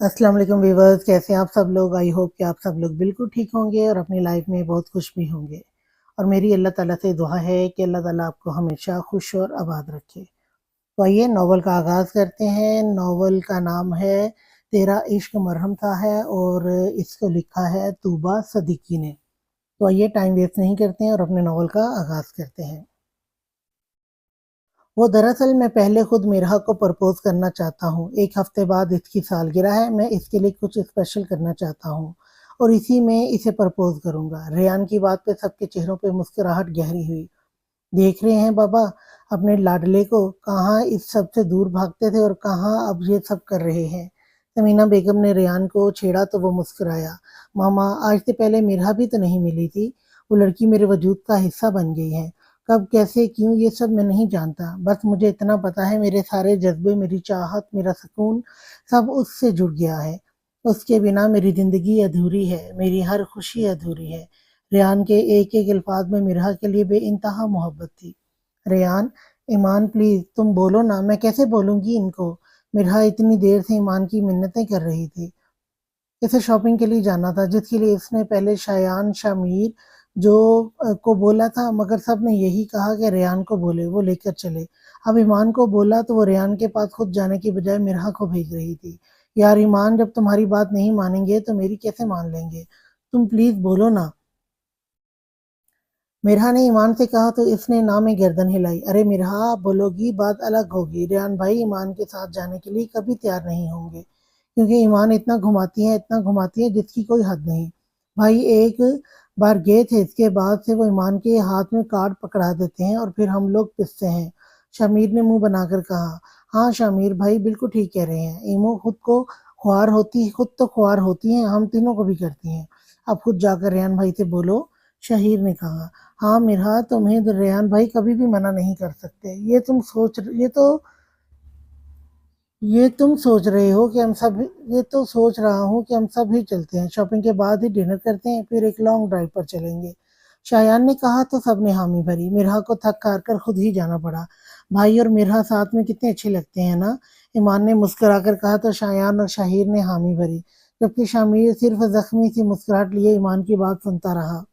अस्सलाम वालेकुम व्यूवर्स, कैसे हैं आप सब लोग। आई होप कि आप सब लोग बिल्कुल ठीक होंगे और अपनी लाइफ में बहुत खुश भी होंगे। और मेरी अल्लाह ताला से दुआ है कि अल्लाह ताला आपको हमेशा खुश और आबाद रखे। तो आइए नॉवल का आगाज़ करते हैं। नॉवल का नाम है तेरा इश्क मरहम था है और इसको लिखा है तूबा सदीकी ने। तो आइए टाइम वेस्ट नहीं करते हैं और अपने नॉवल का आगाज़ करते हैं। वो दरअसल मैं पहले खुद मिरहा को प्रपोज करना चाहता हूँ। एक हफ्ते बाद इसकी सालगिरह है, मैं इसके लिए कुछ स्पेशल करना चाहता हूँ और इसी में इसे प्रपोज करूँगा। रेयान की बात पे सबके चेहरों पे मुस्कुराहट गहरी हुई। देख रहे हैं बाबा अपने लाडले को, कहाँ इस सब से दूर भागते थे और कहाँ अब ये सब कर रहे हैं। समीना बेगम ने रेयान को छेड़ा तो वो मुस्कुराया। मामा, आज से पहले मिरहा भी तो नहीं मिली थी। वो लड़की मेरे वजूद का हिस्सा बन गई है। कब, कैसे, क्यों, ये सब मैं नहीं जानता। बस मुझे इतना पता है मेरे सारे जज्बे, मेरी चाहत, मेरा सुकून सब उससे जुड़ गया है। उसके बिना मेरी ज़िंदगी अधूरी है, मेरी हर खुशी अधूरी है। रेयान के एक-एक अल्फाज में मिरहा के लिए बेइंतहा मोहब्बत थी। रेयान, ईमान प्लीज़ तुम बोलो ना, मैं कैसे बोलूँगी इनको? मिरहा इतनी देर से ईमान की मिन्नतें कर रही थी। इसे शॉपिंग के लिए जाना था जिसके लिए इसने पहले शायान शामिर जो को बोला था, मगर सब ने यही कहा कि रेयान को बोले, वो लेकर चले। अब ईमान को बोला तो वो रेयान के पास खुद जाने की बजाय मिरहा को भेज रही थी। यार ईमान, जब तुम्हारी बात नहीं मानेंगे तो मेरी कैसे मान लेंगे? तुम प्लीज बोलो ना। मिरहा ने ईमान से कहा तो इसने ना में गर्दन हिलाई। अरे मिरहा, बोलोगी बात अलग होगी। रेयान भाई ईमान के साथ जाने के लिए कभी तैयार नहीं होंगे क्योंकि ईमान इतना घुमाती है जिसकी कोई हद नहीं। भाई एक बार गए थे, इसके बाद से वो ईमान के हाथ में कार्ड पकड़ा देते हैं और फिर हम लोग पिसते हैं। शमीर ने मुंह बनाकर कहा। हाँ शमीर भाई बिल्कुल ठीक कह रहे हैं। ईमो खुद तो ख्वार होती हैं, हम तीनों को भी करती हैं। अब खुद जाकर रेहान भाई से बोलो, शहीर ने कहा। हाँ मिरहा, तुम्हें तो रेहान भाई कभी भी मना नहीं कर सकते। ये तुम सोच रहे हो कि हम सब ये तो सोच रहा हूँ कि हम सब ही चलते हैं। शॉपिंग के बाद ही डिनर करते हैं, फिर एक लॉन्ग ड्राइव पर चलेंगे। शायान ने कहा तो सबने हामी भरी। मिरहा को थक हार कर खुद ही जाना पड़ा। भाई और मिरहा साथ में कितने अच्छे लगते हैं ना। ईमान ने मुस्कुराकर कहा तो शायान और शाहिर ने हामी भरी, जबकि शामिर सिर्फ जख्मी सी मुस्कुराहट लिए ईमान की बात सुनता रहा।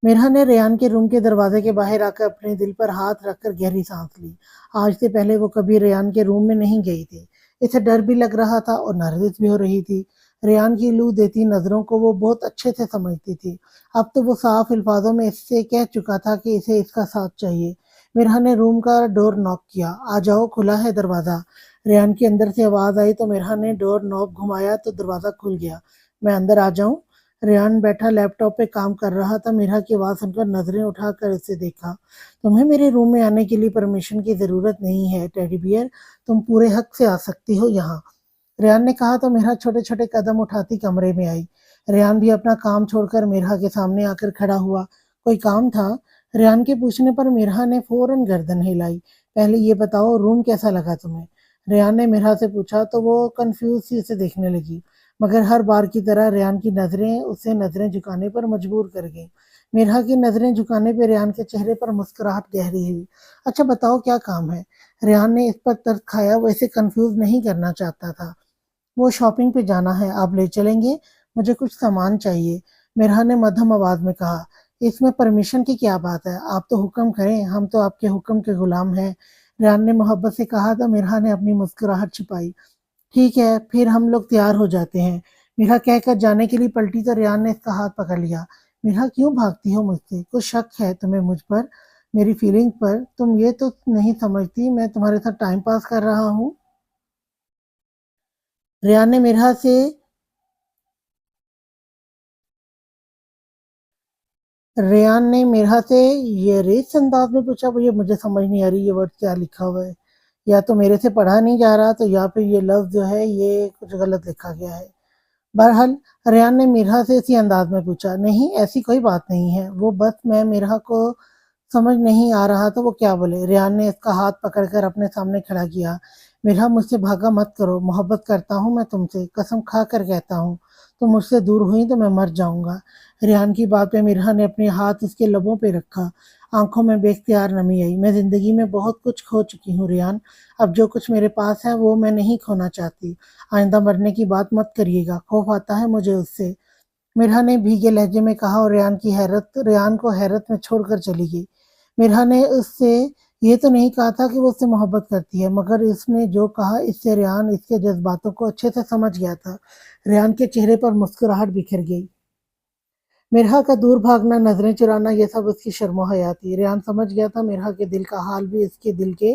मिरहा ने रेयान के रूम के दरवाजे के बाहर आकर अपने दिल पर हाथ रखकर गहरी सांस ली। आज से पहले वो कभी रेयान के रूम में नहीं गई थी। इसे डर भी लग रहा था और नर्वस भी हो रही थी। रेयान की लू देती नजरों को वो बहुत अच्छे से समझती थी। अब तो वो साफ अल्फाजों में इससे कह चुका था कि इसे इसका साथ चाहिए। मिरहा ने रूम का डोर नॉक किया। आ जाओ, खुला है दरवाजा। रेयान के अंदर से आवाज आई तो मिरहा ने डोर नॉब घुमाया तो दरवाजा खुल गया। मैं अंदर आ जाऊं? रेहान बैठा लैपटॉप पे काम कर रहा था। मिरहा की आवाज़ सुनकर नजरें उठाकर उसे देखा। तुम्हें मेरे रूम में आने के लिए परमिशन की ज़रूरत नहीं है टेडी बियर, तुम पूरे हक से आ सकती हो यहाँ। रेहान ने कहा तो मिरहा छोटे-छोटे कदम उठाती कमरे में आई। रेहान भी अपना काम छोड़कर मिरहा के सामने आकर खड़ा हुआ। कोई काम था? रेहान के पूछने पर मिरहा ने फौरन गर्दन हिलाई। पहले ये बताओ रूम कैसा लगा तुम्हें? रेहान ने मिरहा से पूछा तो वो कंफ्यूज सी उसे देखने लगी, मगर हर बार की तरह रेहान की नजरें उसे नजरें झुकाने पर मजबूर कर गईं। मिरहा की नजरें झुकाने पर रेहान के चेहरे पर मुस्कुराहट गहरी हुई। अच्छा बताओ क्या काम है? रेहान ने इस पर तरस खाया, वो इसे कंफ्यूज नहीं करना चाहता था। वो शॉपिंग पे जाना है, आप ले चलेंगे? मुझे कुछ सामान चाहिए, मिरहा ने मध्यम आवाज में कहा। इसमें परमिशन की क्या बात है, आप तो हुक्म करें, हम तो आपके हुक्म के गुलाम हैं। रेहान ने मोहब्बत से कहा तो मिरहा ने अपनी मुस्कुराहट छिपाई। ठीक है, फिर हम लोग तैयार हो जाते हैं। मिरहा कहकर जाने के लिए पलटी तो रेहान ने इसका हाथ पकड़ लिया। मिरहा क्यों भागती हो मुझसे? कुछ शक है तुम्हें मुझ पर, मेरी फीलिंग पर? तुम ये तो नहीं समझती मैं तुम्हारे साथ टाइम पास कर रहा हूँ? रेहान ने मिरहा से रेयान ने मिरहा से ये रेस अंदाज में पूछा। वो ये मुझे समझ नहीं आ रही ये वर्ड क्या लिखा हुआ है। या तो मेरे से पढ़ा नहीं जा रहा तो या फिर ये लफ्ज जो है ये कुछ गलत लिखा गया है। बहरहाल रेयान ने मिरहा से इसी अंदाज में पूछा। नहीं ऐसी कोई बात नहीं है, वो बस मैं मिरहा को समझ नहीं आ रहा था वो क्या बोले। रेयान ने इसका हाथ पकड़कर अपने सामने खड़ा किया। मिरहा मुझसे भागा मत करो, मोहब्बत करता हूँ मैं तुमसे, कसम खा कर कहता हूँ। तुम मुझसे दूर हुई तो मैं मर जाऊंगा। रेहान की बात पे मिरहा ने अपने हाथ उसके लबों पे रखा। آنکھوں میں بے اختیار نمی آئی۔ میں زندگی میں بہت کچھ کھو چکی ہوں ریان، اب جو کچھ میرے پاس ہے وہ میں نہیں کھونا چاہتی۔ آئندہ مرنے کی بات مت کریے گا، خوف آتا ہے مجھے اس سے، مرہا نے بھیگے لہجے میں کہا، اور ریان کو حیرت میں چھوڑ کر چلی گئی۔ مرہا نے اس سے یہ تو نہیں کہا تھا کہ وہ اس سے محبت کرتی ہے، مگر اس نے جو کہا اس سے ریان اس کے جذباتوں کو اچھے سے سمجھ گیا تھا۔ ریان کے چہرے پر مسکراہٹ بکھر گئی۔ مرہا کا دور بھاگنا، نظریں چرانا، یہ سب اس کی شرم و حیا تھی۔ ریان سمجھ گیا تھا مرہا کے دل کا حال بھی اس کے دل کے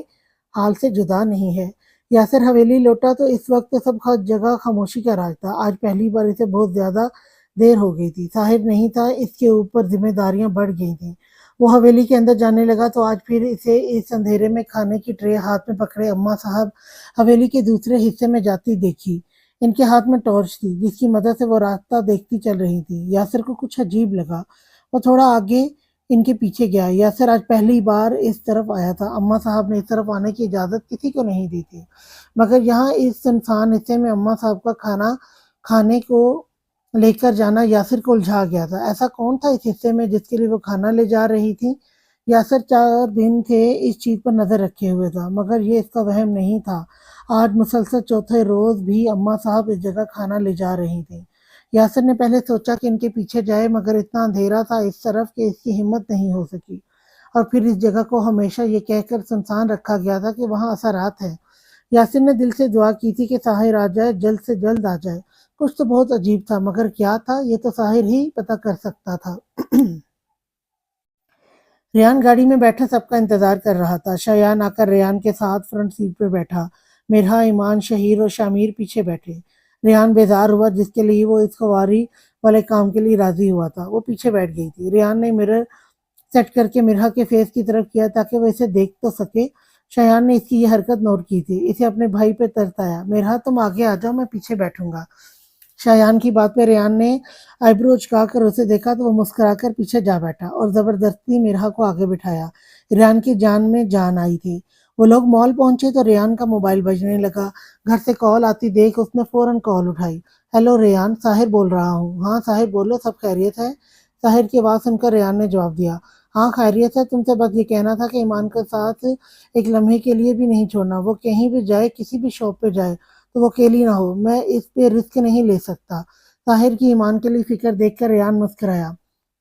حال سے جدا نہیں ہے۔ یاسر حویلی لوٹا تو اس وقت سب جگہ خاموشی کا راج تھا۔ آج پہلی بار اسے بہت زیادہ دیر ہو گئی تھی۔ طاہر نہیں تھا، اس کے اوپر ذمہ داریاں بڑھ گئی تھیں۔ وہ حویلی کے اندر جانے لگا تو آج پھر اسے اس اندھیرے میں کھانے کی ٹرے ہاتھ میں پکڑے اماں صاحب حویلی کے دوسرے حصے میں جاتی دیکھی۔ ان کے ہاتھ میں ٹارچ تھی جس کی مدد سے وہ راستہ دیکھتی چل رہی تھی۔ یاسر کو کچھ عجیب لگا، وہ تھوڑا آگے ان کے پیچھے گیا۔ یاسر آج پہلی بار اس طرف آیا تھا، اماں صاحب نے اس طرف آنے کی اجازت کسی کو نہیں دی تھی، مگر یہاں اس سنسان حصے میں اماں صاحب کا کھانا کھانے کو لے کر جانا یاسر کو الجھا گیا تھا۔ ایسا کون تھا اس حصے میں جس کے لیے وہ کھانا لے جا رہی تھی؟ یاسر 4 دن تھے اس چیز پر نظر رکھے ہوئے تھا، مگر یہ اس کا وہم نہیں تھا۔ آج مسلسل چوتھے روز بھی اماں صاحب اس جگہ کھانا لے جا رہی تھیں۔ یاسر نے پہلے سوچا کہ ان کے پیچھے جائے، مگر اتنا اندھیرا تھا اس طرف کہ اس کی ہمت نہیں ہو سکی، اور پھر اس جگہ کو ہمیشہ یہ کہہ کر سنسان رکھا گیا تھا کہ وہاں اثرات ہیں۔ یاسر نے دل سے دعا کی تھی کہ طاہر آ جائے، جلد سے جلد آ جائے۔ کچھ تو بہت عجیب تھا، مگر کیا تھا یہ تو طاہر ہی پتہ کر سکتا تھا۔ ریان گاڑی میں بیٹھا سب کا انتظار کر رہا تھا۔ شایان آ کر ریان کے ساتھ فرنٹ سیٹ پر بیٹھا۔ مرہا، ایمان، شہیر اور شامیر پیچھے بیٹھے۔ ریان بیزار ہوا، جس کے لیے وہ اس خواری والے کام کے لیے راضی ہوا تھا، وہ پیچھے بیٹھ گئی تھی۔ ریان نے مرر سیٹ کر کے مرہا کے فیس کی طرف کیا تاکہ وہ اسے دیکھ تو سکے۔ شایان نے اس کی یہ حرکت نوٹ کی تھی، اسے اپنے بھائی پہ ترس آیا۔ مرہا، تم آگے آ جاؤ، میں پیچھے بیٹھوں گا۔ شایان کی بات پہ ریان نے آئیبرو اچکا کر اسے دیکھا تو وہ مسکرا کر پیچھے جا بیٹھا اور زبردستی مرہا کو آگے بٹھایا۔ ریان کی جان میں جان آئی تھی۔ وہ لوگ مال پہنچے تو ریان کا موبائل بجنے لگا۔ گھر سے کال آتی دیکھ اس نے فوراً کال اٹھائی۔ ہیلو ریان، طاہر بول رہا ہوں۔ ہاں طاہر بولو، سب خیریت ہے؟ طاہر کی آواز سن کر ریان نے جواب دیا، ہاں خیریت ہے، تم سے بس یہ کہنا تھا کہ ایمان کے ساتھ ایک لمحے کے لیے بھی نہیں چھوڑنا، وہ کہیں بھی جائے، کسی بھی شاپ پہ جائے تو وہ اکیلی نہ ہو، میں اس پہ رسک نہیں لے سکتا۔ طاہر کی ایمان کے لیے فکر دیکھ کر ریان مسکرایا۔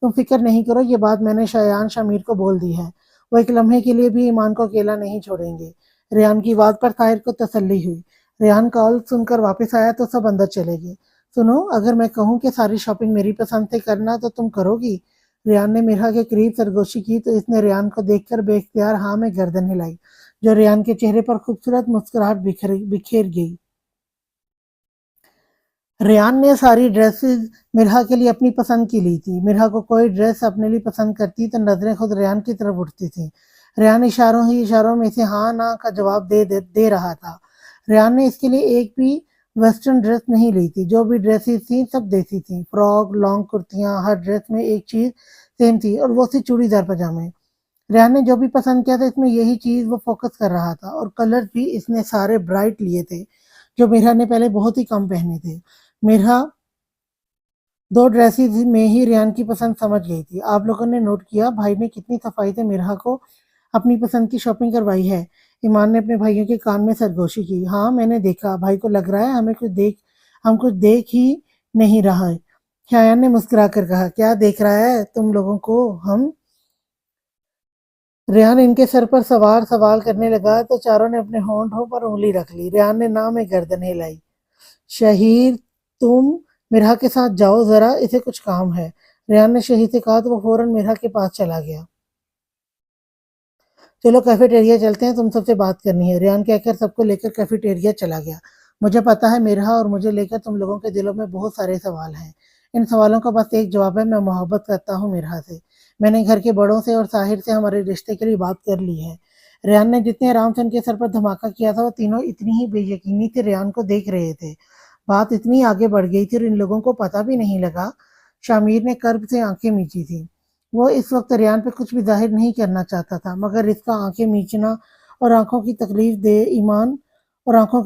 تم فکر نہیں کرو، یہ بات میں نے شایان شامیر کو بول دی ہے، وہ ایک لمحے کے لیے بھی ایمان کو اکیلا نہیں چھوڑیں گے۔ ریان کی بات پر طاہر کو تسلی ہوئی۔ ریان کال سن کر واپس آیا تو سب اندر چلے گئے۔ سنو، اگر میں کہوں کہ ساری شاپنگ میری پسند سے کرنا تو تم کرو گی؟ ریان نے مرہا کے قریب سرگوشی کی تو اس نے ریان کو دیکھ کر بے اختیار ہاں میں گردن ہلائی، جو ریان کے چہرے پر خوبصورت مسکراہٹ بکھیر گئی۔ ریان نے ساری ڈریسز مرہا کے لیے اپنی پسند کی لی تھی۔ مرہا کو کوئی ڈریس اپنے لیے پسند کرتی تو نظریں خود ریان کی طرف اٹھتی تھیں۔ ریان اشاروں میں اسے ہاں نہ کا جواب دے رہا تھا۔ ریان نے اس کے لیے ایک بھی ویسٹرن ڈریس نہیں لی تھی، جو بھی ڈریسز تھیں سب دیسی تھیں، فراک، لانگ کرتیاں، ہر ڈریس میں ایک چیز سیم تھی اور وہ تھی چوڑی دار پاجامے۔ ریان نے جو بھی پسند کیا تھا اس میں یہی چیز وہ فوکس کر رہا تھا، اور کلر بھی اس نے سارے برائٹ لیے تھے جو مرہا نے پہلے بہت ہی کم پہنے تھے۔ مرہا 2 ڈریسز میں ہی ریان کی پسند سمجھ گئی تھی۔ آپ لوگوں نے نوٹ کیا بھائی نے کتنی صفائی سے مرہا کو اپنی پسند کی شاپنگ کروائی ہے؟ ایمان نے اپنے بھائیوں کے کان میں سرگوشی کی۔ ہاں میں نے دیکھا، بھائی کو لگ رہا ہے ہم کچھ دیکھ ہی نہیں رہا ہے۔ شایان نے مسکرا کر کہا، کیا دیکھ رہا ہے تم لوگوں کو ہم؟ ریان ان کے سر پر سوال کرنے لگا تو چاروں نے اپنے ہونٹوں پر انگلی رکھ لی۔ ریان نے نام میں گردن ہلائی۔ شہیر، تم مرہا کے ساتھ جاؤ ذرا، اسے کچھ کام ہے۔ ریان نے شہیر سے کہا تو وہ فوراً مرہا کے پاس چلا گیا۔ چلو کیفیٹیریا چلتے ہیں، تم سب سے بات کرنی ہے، ریان کہہ کر سب کو لے کر کیفیٹیریا چلا گیا۔ مجھے پتا ہے مرہا، اور مجھے لے کر تم لوگوں کے دلوں میں بہت سارے سوال ہیں۔ ان سوالوں کا بس ایک جواب ہے، میں محبت کرتا ہوں مرہا سے۔ میں نے گھر کے بڑوں سے اور طاہر سے ہمارے رشتے کے لیے بات کر لی ہے۔ ریان نے جتنے آرام سے ان کے سر پر دھماکہ کیا تھا، وہ تینوں اتنی ہی بے یقینی سے ریان کو دیکھ رہے تھے۔ بات اتنی آگے بڑھ گئی تھی اور ان لوگوں کو پتہ بھی نہیں لگا۔ شامیر نے کرب سے آنکھیں میچی تھی۔ وہ اس وقت ریان پہ کچھ بھی ظاہر نہیں کرنا چاہتا تھا، مگر اس کا آنکھیں میچنا اور آنکھوں کی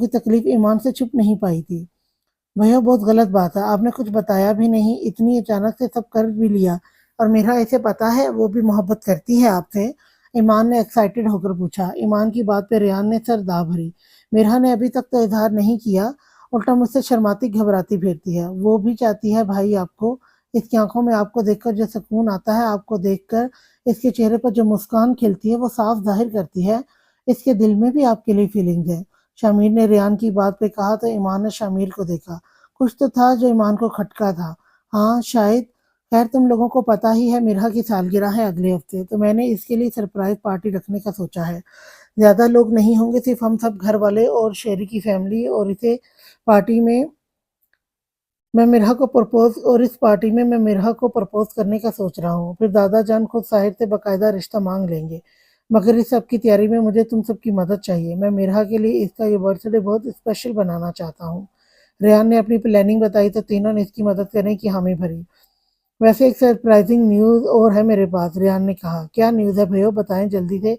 تکلیف ایمان سے چھپ نہیں پائی تھی۔ بھیا بہت غلط بات ہے، آپ نے کچھ بتایا بھی نہیں، اتنی اچانک سے سب کر بھی لیا، اور میرا اسے پتا ہے وہ بھی محبت کرتی ہے آپ سے؟ ایمان نے ایکسائٹڈ ہو کر پوچھا۔ ایمان کی بات پہ ریان نے سر داہ بھری۔ میرا نے ابھی تک تو اظہار نہیں کیا، الٹا مجھ سے شرماتی گھبراتی پھرتی ہے۔ وہ بھی چاہتی ہے بھائی آپ کو، اس کی آنکھوں میں آپ کو دیکھ کر جو سکون آتا ہے، آپ کو دیکھ کر اس کے چہرے پر جو مسکان کھلتی ہے، وہ صاف ظاہر کرتی ہے اس کے دل میں بھی آپ کے لیے فیلنگ ہے۔ شامیر نے ریان کی بات پہ کہا تو ایمان نے شامیر کو دیکھا۔ کچھ تو تھا جو ایمان کو کھٹکا تھا۔ ہاں شاید، خیر تم لوگوں کو پتا ہی ہے مرحا کی سالگرہ ہے اگلے ہفتے، تو میں نے اس کے لیے سرپرائز پارٹی رکھنے کا سوچا ہے۔ زیادہ لوگ نہیں ہوں گے، صرف ہم سب گھر والے اور شہری کی فیملی، اور اسے پارٹی میں مرحا کو پرپوز اور اس پارٹی میں مرحا کو پرپوز کرنے کا سوچ رہا ہوں۔ پھر دادا جان خود ساحر سے باقاعدہ رشتہ مانگ لیں گے، مگر اس سب کی تیاری میں مجھے تم سب کی مدد چاہیے۔ میں مرحا کے لیے اس کا یہ برتھ ڈے بہت اسپیشل بنانا چاہتا ہوں۔ ریان نے اپنی پلاننگ بتائی تو تینوں نے اس کی مدد کرنے کی حامی بھری۔ ویسے ایک سرپرائزنگ نیوز اور ہے میرے پاس، ریان نے کہا۔ کیا نیوز ہے بھائیو، بتائیں جلدی سے،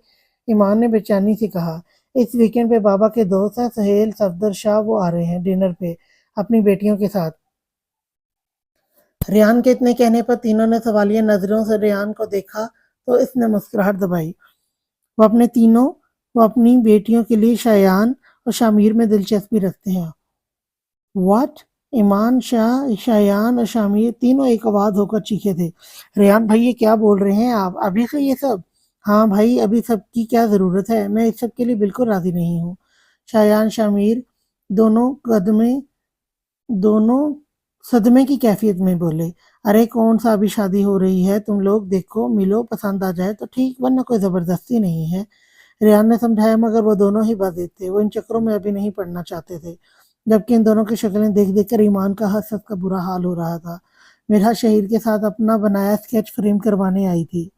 ایمان نے بے چینی سے کہا۔ اس ویکینڈ پہ بابا کے دوست ہیں سہیل صفدر شاہ، وہ آ رہے ہیں ڈنر پہ اپنی بیٹیوں کے ساتھ۔ ریان کے اتنے کہنے پر تینوں نے سوالیہ نظروں سے ریان کو دیکھا تو اس نے مسکراہٹ دبائی۔ وہ اپنی بیٹیوں کے لیے شایان اور شامیر میں دلچسپی رکھتے ہیں۔ واٹ؟ ایمان، شایان اور شامیر تینوں ایک آواز ہو کر چیخے تھے۔ ریان بھائی یہ کیا بول رہے ہیں آپ؟ ابھی سے یہ سب؟ ہاں بھائی، ابھی سب کی کیا ضرورت ہے، میں اس سب کے لیے بالکل راضی نہیں ہوں۔ شایان شامیر دونوں صدمے کی کیفیت میں بولے۔ ارے کون سا ابھی شادی ہو رہی ہے، تم لوگ دیکھو ملو، پسند آ جائے تو ٹھیک، ورنہ کوئی زبردستی نہیں ہے۔ ریان نے سمجھایا، مگر وہ دونوں ہی باضد تھے، وہ ان چکروں میں ابھی نہیں پڑنا چاہتے تھے، جبکہ ان دونوں کی شکلیں دیکھ دیکھ کر ایمان کا ہنس ہنس کا برا حال ہو رہا تھا۔ میرا شہیر کے ساتھ اپنا بنایا اسکیچ فریم کروانے آئی تھی۔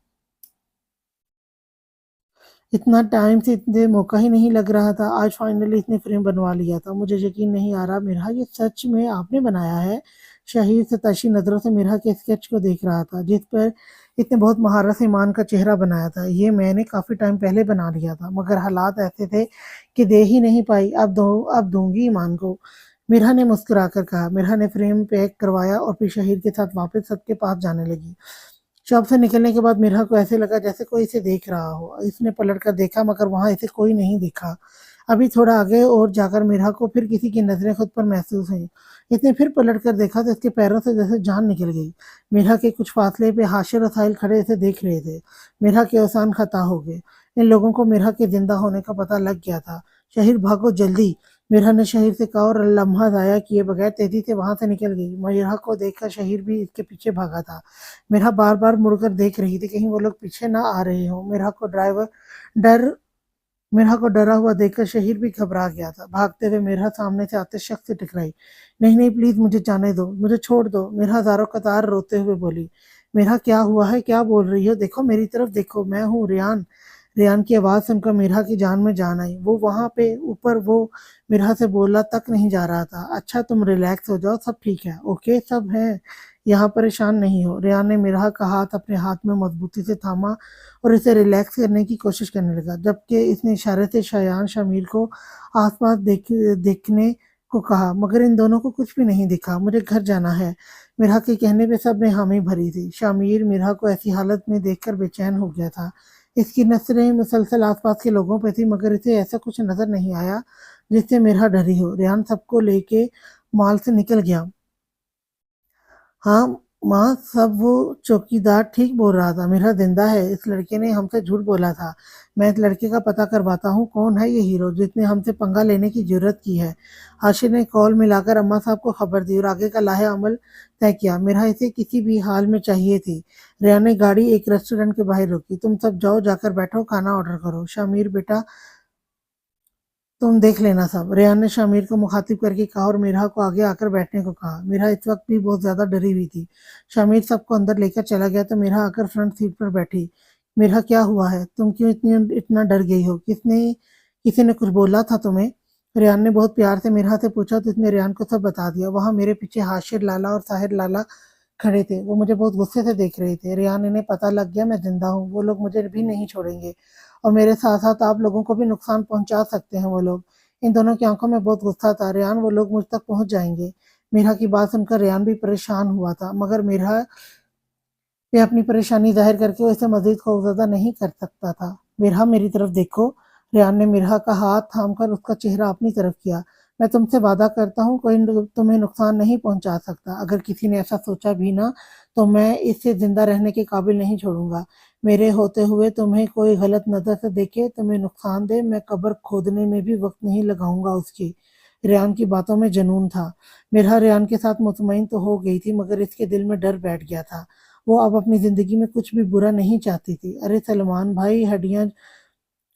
اتنا ٹائم سے اتنے موقع ہی نہیں لگ رہا تھا، آج فائنلی اس نے فریم بنوا لیا تھا۔ مجھے یقین نہیں آ رہا مرحا، یہ سچ میں آپ نے بنایا ہے؟ شہیر ستائشی نظروں سے مرحا کے اسکیچ کو دیکھ رہا تھا، جس پر اس نے بہت مہارت سے ایمان کا چہرہ بنایا تھا۔ یہ میں نے کافی ٹائم پہلے بنا لیا تھا، مگر حالات ایسے تھے کہ دے ہی نہیں پائی، اب دوں گی ایمان کو، مرحا نے مسکرا کر کہا۔ مرحا نے فریم پیک کروایا اور پھر شہیر کے ساتھ واپس سب کے پاس جانے لگی۔ شاپ سے نکلنے کے بعد مرحا کو ایسے لگا جیسے کوئی اسے دیکھ رہا ہو۔ اس نے پلٹ کر دیکھا، مگر وہاں اسے کوئی نہیں دکھا۔ ابھی تھوڑا آگے اور جا کر مرحا کو پھر کسی کی نظریں خود پر محسوس ہوئیں۔ اس نے پھر پلٹ کر دیکھا تو اس کے پیروں سے جیسے جان نکل گئی۔ مرحا کے کچھ فاصلے پہ حاشر اور ساحل کھڑے اسے دیکھ رہے تھے۔ مرحا کے اوسان خطا ہو گئے۔ ان لوگوں کو مرحا کے زندہ ہونے کا پتہ لگ گیا تھا۔ شہیر بھاگو جلدی، مرحا نے شہیر سے کہا، اور لمحہ ضائع کیے بغیر تیزی سے وہاں سے نکل گئی۔ مرحا کو دیکھ کر شہیر بھی اس کے پیچھے بھاگا تھا۔ مرحا بار بار مڑ کر دیکھ رہی تھی کہیں وہ لوگ پیچھے نہ آ رہے ہوں۔ مرحا کو ڈرا ہوا دیکھ کر شہیر بھی گھبرا گیا تھا۔ بھاگتے ہوئے مرحا سامنے سے آتے شخص سے ٹکرائی۔ نہیں نہیں پلیز مجھے جانے دو، مجھے چھوڑ دو، مرحا زاروں قطار روتے ہوئے بولی۔ مرحا کیا ہوا ہے، کیا بول رہی ہو؟ دیکھو میری طرف دیکھو، میں ہوں ریان۔ ریان کی آواز سن کر مرحا کی جان میں جان آئی۔ وہ وہاں پہ اوپر، وہ مرحا سے بولا تک نہیں جا رہا تھا۔ اچھا تم ریلیکس ہو جاؤ، سب ٹھیک ہے، اوکے سب ہے یہاں، پریشان نہیں ہو۔ ریان نے مرحا کا ہاتھ اپنے ہاتھ میں مضبوطی سے تھاما اور اسے ریلیکس کرنے کی کوشش کرنے لگا، جبکہ اس نے اشارے سے شایان شامیر کو آس پاس دیکھنے کو کہا، مگر ان دونوں کو کچھ بھی نہیں دکھا۔ مجھے گھر جانا ہے، مرحا کے کہنے پہ سب نے حامی بھری تھی۔ شامیر مرحا کو ایسی حالت میں دیکھ کر بے چین ہو گیا تھا۔ اس کی نظریں مسلسل آس پاس کے لوگوں پہ تھی، مگر اسے ایسا کچھ نظر نہیں آیا جس سے مرحا ڈری ہو۔ ریان سب کو لے کے مال سے نکل گیا۔ ہاں ماں، سب وہ چوکیدار ٹھیک بول رہا تھا، مرحا زندہ ہے، اس لڑکے نے ہم سے جھوٹ بولا تھا۔ میں اس لڑکے کا پتہ کرواتا ہوں، کون ہے یہ ہیرو جس نے ہم سے پنگا لینے کی جرات کی ہے۔ حاشر نے کال ملا کر اماں صاحب کو خبر دی اور آگے کا لاہے عمل طے کیا۔ مرحا اسے کسی بھی حال میں چاہیے تھی۔ ریان نے گاڑی ایک ریسٹورینٹ کے باہر روکی۔ تم سب جاؤ، جا کر بیٹھو، کھانا آرڈر کرو۔ شامیر بیٹا تم دیکھ لینا سب، ریان نے شامیر کو مخاطب کر کے کہا اور مرحا کو آگے آ کر بیٹھنے کو کہا۔ مرحا اس وقت بھی بہت زیادہ ڈری ہوئی تھی۔ شامیر سب کو اندر لے کر چلا گیا تو مرحا آ کر فرنٹ سیٹ پر بیٹھی۔ مرحا کیا ہوا ہے، تم کیوں اتنا ڈر گئی ہو، کسی نے کچھ بولا تھا تمہیں؟ ریان نے بہت پیار سے مرحا سے پوچھا تو اس نے ریان کو سب بتا دیا۔ وہاں میرے پیچھے حاشر لالا اور ساحر لالا کھڑے تھے، وہ مجھے بہت غصے سے دیکھ رہے تھے۔ ریان انہیں پتہ لگ گیا میں زندہ ہوں، وہ لوگ مجھے بھی نہیں چھوڑیں گے، اور میرے ساتھ ساتھ آپ لوگوں کو بھی نقصان پہنچا سکتے ہیں وہ لوگ۔ ان دونوں کی آنکھوں میں بہت غصہ تھا۔ ریان وہ لوگ مجھ تک پہنچ جائیں گے۔ مرحا کی بات سن کر ریان بھی پریشان ہوا تھا، مگر مرحا मैं अपनी परेशानी ज़ाहिर करके उसे मज़ीद खौफ़ज़दा नहीं कर सकता था। मिरहा मेरी तरफ देखो। रेहान ने मिरहा का हाथ थामकर उसका चेहरा अपनी तरफ किया। मैं तुमसे वादा करता हूँ कोई तुम्हें नुकसान नहीं पहुँचा सकता। अगर किसी ने ऐसा सोचा भी ना तो मैं इसे ज़िंदा रहने के काबिल नहीं छोड़ूंगा। मेरे होते हुए तुम्हें कोई गलत नज़र से देखे, तुम्हें नुकसान दे, मैं कब्र खोदने में भी वक्त नहीं लगाऊंगा उसकी। रेहान की बातों में जुनून था। मिरहा रेहान के साथ मुतमईन तो हो गई थी मगर इसके दिल में डर बैठ गया था। वो अब अपनी जिंदगी में कुछ भी बुरा नहीं चाहती थी। अरे सलमान भाई, हड्डियां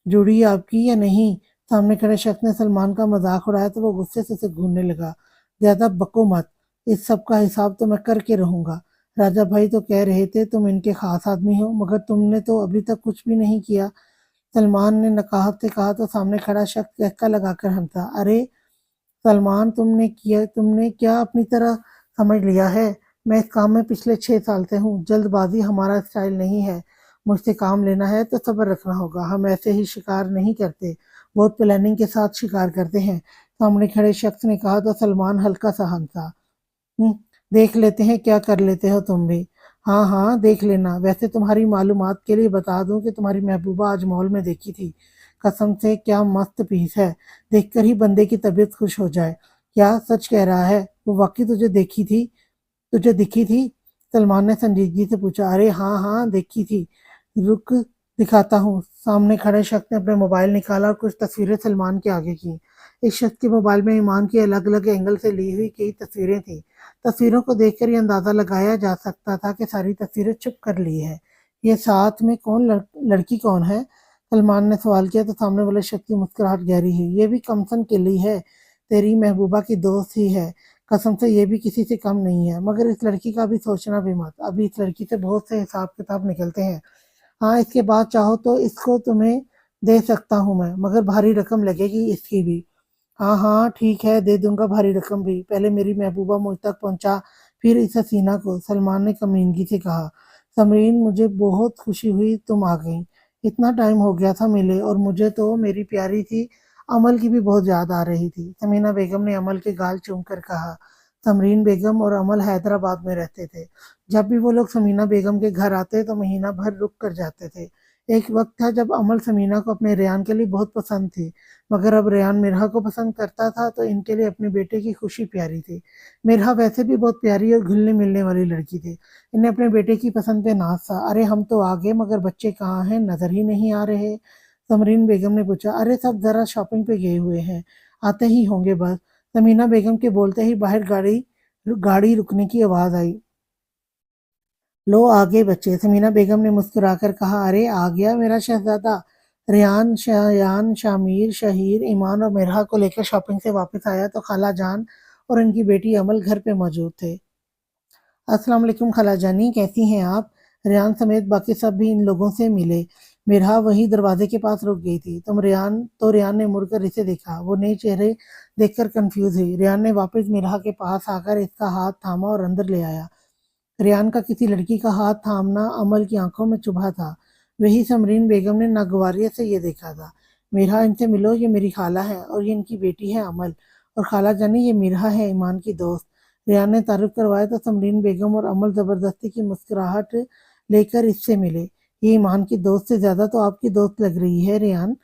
जुड़ी आपकी या नहीं? सामने खड़े शख्स ने सलमान का मजाक उड़ाया तो वो गुस्से से उसे घूरने लगा। ज्यादा बको मत, इस सब का हिसाब तो मैं करके रहूंगा। राजा भाई तो कह रहे थे तुम इनके खास आदमी हो, मगर तुमने तो अभी तक कुछ भी नहीं किया। सलमान ने नकाहत से कहा तो सामने खड़ा शख्स कहका लगाकर हंसा। अरे सलमान, तुमने क्या अपनी तरह समझ लिया है? मैं इस काम में पिछले 6 साल से हूँ। जल्दबाजी हमारा स्टाइल नहीं है। मुझसे काम लेना है तो सब्र रखना होगा। हम ऐसे ही शिकार नहीं करते, बहुत प्लानिंग के साथ शिकार करते हैं। सामने खड़े शख्स ने कहा तो सलमान हल्का सा हंसा। "हम्म, देख लेते हैं क्या कर लेते हो तुम भी। हाँ हाँ, देख लेना। वैसे तुम्हारी मालूमात के लिए बता दूं कि तुम्हारी महबूबा आज मॉल में देखी थी। कसम से क्या मस्त पीस है, देखकर ही बंदे की तबीयत खुश हो जाए। क्या सच कह रहा है? वो वाकई तुझे दिखी थी? सलमान ने संजीदगी से पूछा। अरे हाँ हाँ, देखी थी। रुक, दिखाता हूँ। सामने खड़े शख्स ने अपने मोबाइल निकाला और कुछ तस्वीरें सलमान के आगे की। इस शख्स के मोबाइल में ईमान की अलग अलग एंगल से ली हुई कई तस्वीरें थी। तस्वीरों को देखकर ये अंदाजा लगाया जा सकता था कि सारी तस्वीरें चुप कर ली है। ये साथ में लड़की कौन है? सलमान ने सवाल किया तो सामने वाले शख्स की मुस्कुराहट गहरी हुई। ये भी कमसन किली है, तेरी महबूबा की दोस्त ही है। कसम से ये भी किसी से कम नहीं है। मगर इस लड़की का भी सोचना भी मत, अभी इस लड़की से बहुत से हिसाब किताब निकलते हैं। हाँ, इसके बाद चाहो तो इसको तुम्हें दे सकता हूँ मैं, मगर भारी रकम लगेगी इसकी भी। हाँ हाँ ठीक है, दे दूंगा भारी रकम भी। पहले मेरी महबूबा मुझ तक पहुंचा, फिर इस हसीना को, सलमान ने कमीनगी से कहा। समरीन, मुझे बहुत खुशी हुई तुम आ गई। इतना टाइम हो गया था मिले, और मुझे तो मेरी प्यारी थी अमल की भी बहुत याद आ रही थी। समीना बेगम ने अमल के गाल चूम कर कहा। समरीन बेगम और अमल हैदराबाद में रहते थे। जब भी वो लोग समीना बेगम के घर आते तो महीना भर रुक कर जाते थे। एक वक्त था जब अमल समीना को अपने रेहान के लिए बहुत पसंद थी, मगर अब रेहान मिरहा को पसंद करता था तो इनके लिए अपने बेटे की खुशी प्यारी थी। मिरहा वैसे भी बहुत प्यारी और घुलने मिलने वाली लड़की थी। इन्हें अपने बेटे की पसंद पे नाज था। अरे हम तो आ गए, मगर बच्चे कहाँ हैं, नजर ही नहीं आ रहे। समरीन बेगम ने पूछा। अरे सब जरा शॉपिंग पे गए हुए हैं, आते ही होंगे बस। समीना बेगम के बोलते ही बाहर गाड़ी गाड़ी रुकने की आवाज आई। लो आ गए बच्चे, समीना बेगम ने मुस्कुराकर कहा। अरे आ गया मेरा शहजादा। रेहान, शयान, शामिर, शहीर, ईमान और मिरहा को लेकर शॉपिंग से वापस आया तो खाला जान और उनकी बेटी अमल घर पे मौजूद थे। अस्सलाम वालेकुम खाला जानी, कैसी हैं आप? रेहान समेत बाकी सब भी इन लोगों से मिले। मिरहा वही दरवाजे के पास रुक गई थी। रेहान ने मुड़कर इसे देखा। वो नए चेहरे देखकर कंफ्यूज हुई। रेहान ने वापस मिरहा के पास आकर इसका हाथ थामा और अंदर ले आया। रेहान का किसी लड़की का हाथ थामना अमल की आंखों में चुभा था। वही समरीन बेगम ने नागवारियत से ये देखा था। मिरहा, इनसे मिलो, ये मेरी खाला है और ये इनकी बेटी है अमल। और खाला जानी, ये मिरहा है, ईमान की दोस्त। रेहान ने तारुफ करवाया तो समरीन बेगम और अमल जबरदस्ती की मुस्कुराहट लेकर इससे मिले। ये ईमान की दोस्त से ज्यादा तो आपकी दोस्त लग रही है रेहान,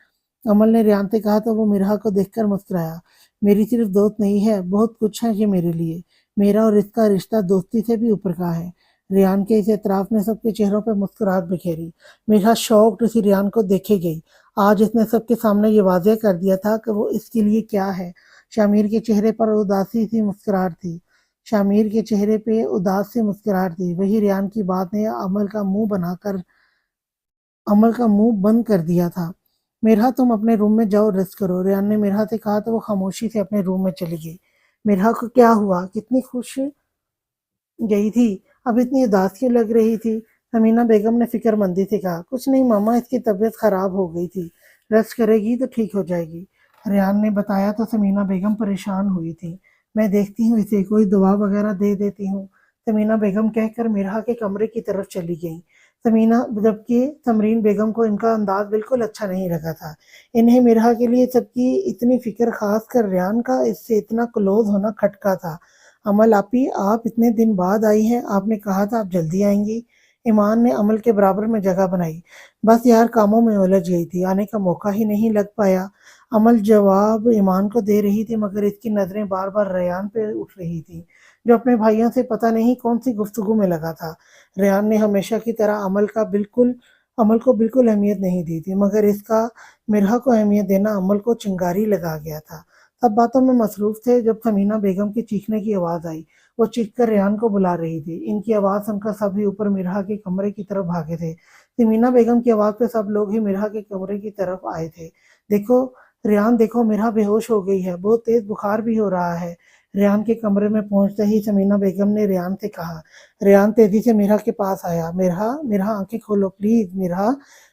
अमल ने रेहान से कहा तो वो मिरहा को देखकर मुस्कुराया। मेरी सिर्फ दोस्त नहीं है, बहुत कुछ है ये मेरे लिए। मेरा और इसका रिश्ता दोस्ती से भी ऊपर का है। रेहान के इस एतराफ ने सबके चेहरों पर मुस्कुराहट बिखेरी। मिरहा शौक सी रेहान को देखे गई। आज इसने सबके सामने ये वाजह कर दिया था कि वो इसके लिए क्या है। शामिर के चेहरे पर उदासी सी मुस्कुराहट थी। शामिर के चेहरे पे उदास सी मुस्कुराहट थी। वही रेहान की बात ने अमल का मुंह बंद कर दिया था। मिरहा, तुम अपने रूम में जाओ, रेस्ट करो, रेहान ने मिरहा से कहा तो वो खामोशी से अपने रूम में चली गई। मिरहा को क्या हुआ, कितनी खुश गई थी, अब इतनी उदास क्यों लग रही थी? समीना बेगम ने फिक्रमंदी से कहा। कुछ नहीं मामा, इसकी तबीयत खराब हो गई थी, रेस्ट करेगी तो ठीक हो जाएगी। रेहान ने बताया तो समीना बेगम परेशान हुई थी। मैं देखती हूँ, इसे कोई दवा वगैरह दे देती हूँ, समीना बेगम कहकर मिरहा के कमरे की तरफ चली गई। समीना जबकि समरीन बेगम को इनका अंदाज बिल्कुल अच्छा नहीं लगा था। इन्हें मिरहा के लिए सबकी इतनी फिक्र, खास कर रेहान का इससे इतना क्लोज होना खटका था। अमल आपी, आप इतने दिन बाद आई हैं, आपने कहा था आप जल्दी आएंगी। ایمان نے عمل کے برابر میں جگہ بنائی۔ بس یار کاموں میں الجھ گئی تھی، آنے کا موقع ہی نہیں لگ پایا۔ عمل جواب ایمان کو دے رہی تھی مگر اس کی نظریں بار بار ریان پہ اٹھ رہی تھی جو اپنے بھائیوں سے پتہ نہیں کون سی گفتگو میں لگا تھا۔ ریان نے ہمیشہ کی طرح عمل کو بالکل اہمیت نہیں دی تھی مگر اس کا مرحا کو اہمیت دینا عمل کو چنگاری لگا گیا تھا۔ سب باتوں میں مصروف تھے جب ثمینہ بیگم کی چیخنے کی آواز آئی۔ وہ چیخ کر ریان کو بلا رہی تھی۔ ان کی آواز سن کر سب ہی اوپر مرحا کے کمرے کی طرف بھاگے تھے۔ ثمینہ بیگم کی آواز پہ سب لوگ ہی مرحا کے کمرے کی طرف آئے تھے۔ دیکھو ریان دیکھو، مرحا بے ہوش ہو گئی ہے، بہت تیز بخار بھی ہو رہا ہے۔ ریان کے کمرے میں پہنچتے ہی ثمینہ بیگم نے ریان سے کہا۔ ریان تیزی سے مرحا کے پاس آیا۔ مرحا آنکھیں کھولو پلیز مرحا۔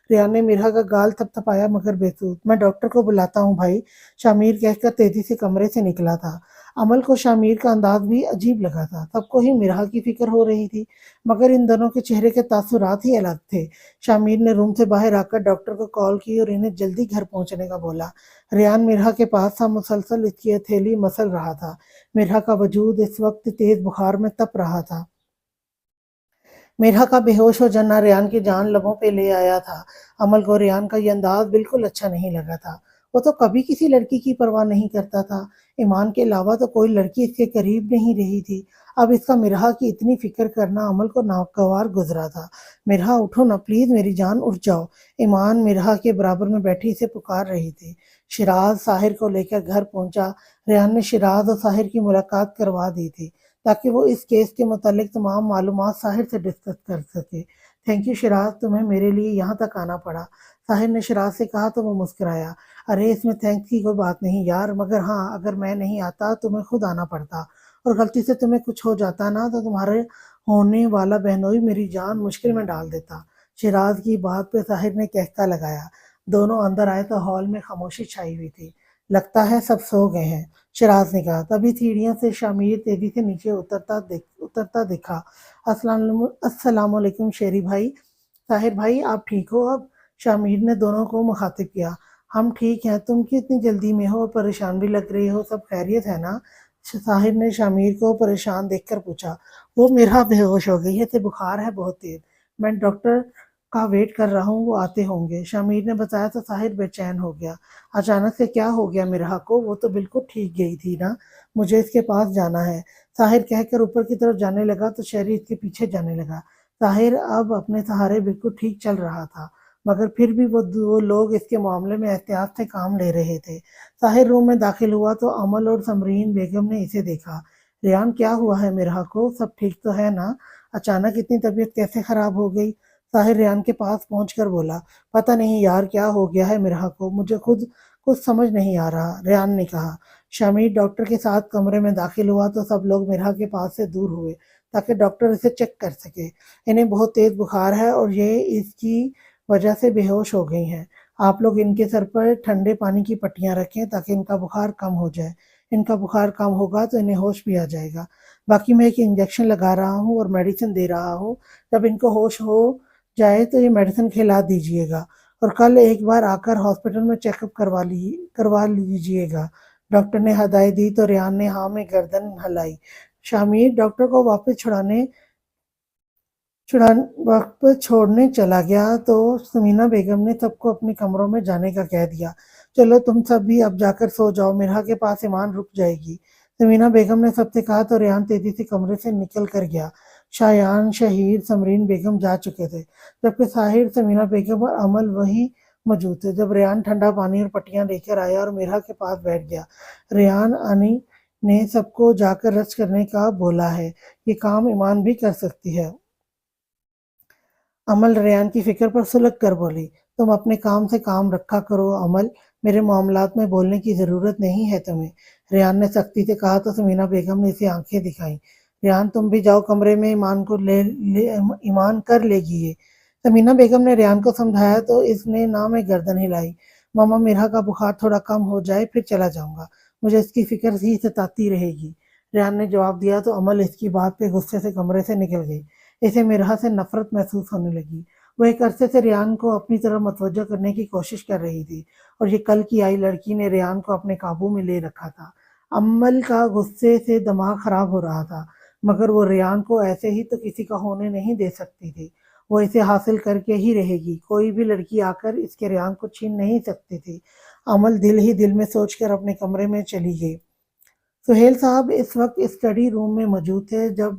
ریان نے مرحا کا گال تھپ تھپایا مگر بے سود۔ میں ڈاکٹر کو بلاتا ہوں بھائی، شامیر کہہ کر تیزی سے کمرے سے نکلا تھا۔ عمل کو شامیر کا انداز بھی عجیب لگا تھا۔ سب کو ہی مرحا کی فکر ہو رہی تھی مگر ان دونوں کے چہرے کے تاثرات ہی الگ تھے۔ شامیر نے روم سے باہر آ کر ڈاکٹر کو کال کی اور انہیں جلدی گھر پہنچنے کا بولا۔ ریان مرحا کے پاس تھا، مسلسل اس کی ہتھیلی مسل رہا تھا۔ مرحا کا وجود اس وقت تیز بخار میں تپ رہا تھا۔ مرحا کا بے ہوش ہو جانا ریان کی جان لبوں پہ لے آیا تھا۔ عمل کو ریان کا یہ انداز بالکل اچھا نہیں لگا تھا۔ وہ تو کبھی کسی لڑکی کی پرواہ نہیں کرتا تھا۔ ایمان کے علاوہ تو کوئی لڑکی اس کے قریب نہیں رہی تھی۔ اب اس کا مرحا کی اتنی فکر کرنا عمل کو ناگوار گزرا تھا۔ مرحا اٹھو نا پلیز میری جان، اٹھ جاؤ۔ ایمان مرحا کے برابر میں بیٹھی اسے پکار رہی تھی۔ شیراز ساحر کو لے کر گھر پہنچا۔ ریان نے شیراز اور ساحر کی ملاقات کروا دی تھی تاکہ وہ اس کیس کے متعلق تمام معلومات ساحر سے ڈسکس کر سکے۔ تھینک یو شیراز، تمہیں میرے لیے یہاں تک آنا پڑا، ساحر نے شیراز سے کہا تو وہ مسکرایا۔ ارے اس میں تھینکس کی کوئی بات نہیں یار، مگر ہاں اگر میں نہیں آتا تمہیں خود آنا پڑتا اور غلطی سے تمہیں کچھ ہو جاتا نا تو تمہارے ہونے والا بہنوئی میری جان مشکل میں ڈال دیتا۔ شیراز کی بات پہ ساحر نے کہکا لگایا۔ دونوں اندر آئے تو ہال میں خاموشی چھائی ہوئی تھی۔ لگتا ہے سب سو گئے ہیں، شیراز نے کہا۔ تبھی سیڑھیوں سے شامیر تیزی سے نیچے اترتا دکھا۔ السلام علیکم شیری بھائی۔ طاہر بھائی آپ ٹھیک ہو اب؟ شامیر نے دونوں کو مخاطب کیا۔ ہم ٹھیک ہیں، تم کی اتنی جلدی میں ہو اور پریشان بھی لگ رہی ہو، سب خیریت ہے نا؟ طاہر نے شامیر کو پریشان دیکھ کر پوچھا۔ وہ مرحا بے ہوش ہو گئی ہے، اسے بخار ہے بہت تیز، میں ڈاکٹر کا ویٹ کر رہا ہوں، وہ آتے ہوں گے، شامیر نے بتایا تو طاہر بے چین ہو گیا۔ اچانک سے کیا ہو گیا مرحا کو؟ وہ تو بالکل ٹھیک گئی تھی نا، مجھے اس کے پاس جانا ہے، طاہر کہہ کر اوپر کی طرف جانے لگا تو شہری اس کے پیچھے جانے لگا۔ طاہر اب اپنے سہارے بالکل ٹھیک چل رہا تھا مگر پھر بھی وہ لوگ اس کے معاملے میں احتیاط سے کام لے رہے تھے۔ طاہر روم میں داخل ہوا تو عمل اور سمرین بیگم نے اسے دیکھا۔ ریان کیا ہوا ہے مرحا کو؟ سب ٹھیک تو ہے نا؟ اچانک اتنی طبیعت کیسے خراب ہو گئی؟ طاہر ریان کے پاس پہنچ کر بولا۔ پتہ نہیں یار کیا ہو گیا ہے مرحا کو، مجھے خود کچھ سمجھ نہیں آ رہا، ریان نے کہا۔ شامیر ڈاکٹر کے ساتھ کمرے میں داخل ہوا تو سب لوگ مرحا کے پاس سے دور ہوئے تاکہ ڈاکٹر اسے چیک کر سکے۔ انہیں بہت تیز بخار ہے اور یہ اس کی وجہ سے بے ہوش ہو گئی ہیں۔ آپ لوگ ان کے سر پر ٹھنڈے پانی کی پٹیاں رکھیں تاکہ ان کا بخار کم ہو جائے۔ ان کا بخار کم ہوگا تو انہیں ہوش بھی آ جائے گا۔ باقی میں ایک انجیکشن لگا رہا ہوں اور میڈیسن دے رہا ہوں، جب ان کو ہوش ہو جائے تو یہ میڈیسن کھلا دیجیے گا اور کل ایک بار آ کر ہاسپٹل میں چیک اپ کروا لیجیے گا، ڈاکٹر نے ہدایت دی تو ریان نے ہاں میں گردن ہلائی۔ شامیر ڈاکٹر کو واپس چھوڑنے چلا گیا تو ثمینہ بیگم نے سب کو اپنے کمروں میں جانے کا کہہ دیا۔ چلو تم سب بھی اب جا کر سو جاؤ، مرحا کے پاس ایمان رک جائے گی، ثمینہ بیگم نے سب سے کہا تو ریان تیزی سے کمرے سے نکل کر گیا۔ شایان، شہیر، سمرین بیگم جا چکے تھے جبکہ طاہر، ثمینہ بیگم اور عمل وہی موجود تھے۔ جب ریان ٹھنڈا پانی اور پٹیاں لے کر آیا اور مرحا کے پاس بیٹھ گیا، ریان انی نے سب کو جا کر ریسٹ کرنے کا بولا ہے، یہ کام ایمان بھی کر سکتی ہے۔ عمل ریان کی فکر پر سلگ کر بولی۔ تم اپنے کام سے کام رکھا کرو عمل، میرے معاملات میں بولنے کی ضرورت نہیں ہے تمہیں، ریان نے سختی سے کہا تو ثمینہ بیگم نے اسے آنکھیں دکھائیں۔ ریان تم بھی جاؤ کمرے میں، ایمان کر لے گی یہ، ثمینہ بیگم نے ریان کو سمجھایا تو اس نے نہ میں گردن ہلائی۔ ماما مرحا کا بخار تھوڑا کم ہو جائے پھر چلا جاؤں گا، مجھے اس کی فکر ہی ستاتی رہے گی، ریان نے جواب دیا تو عمل اس کی بات پہ غصے سے کمرے سے نکل گئی۔ اسے مرحا سے نفرت محسوس ہونے لگی۔ وہ ایک عرصے سے ریان کو اپنی طرف متوجہ کرنے کی کوشش کر رہی تھی اور یہ کل کی آئی لڑکی نے ریان کو اپنے قابو میں لے رکھا تھا۔ عمل کا غصے سے دماغ خراب ہو رہا تھا مگر وہ ریان کو ایسے ہی تو کسی کا ہونے نہیں دے سکتی تھی۔ وہ اسے حاصل کر کے ہی رہے گی، کوئی بھی لڑکی آ کر اس کے ریان کو چھین نہیں سکتی تھی۔ امل دل ہی دل میں سوچ کر اپنے کمرے میں چلی گئی۔ سہیل صاحب اس وقت اسٹڈی روم میں موجود تھے جب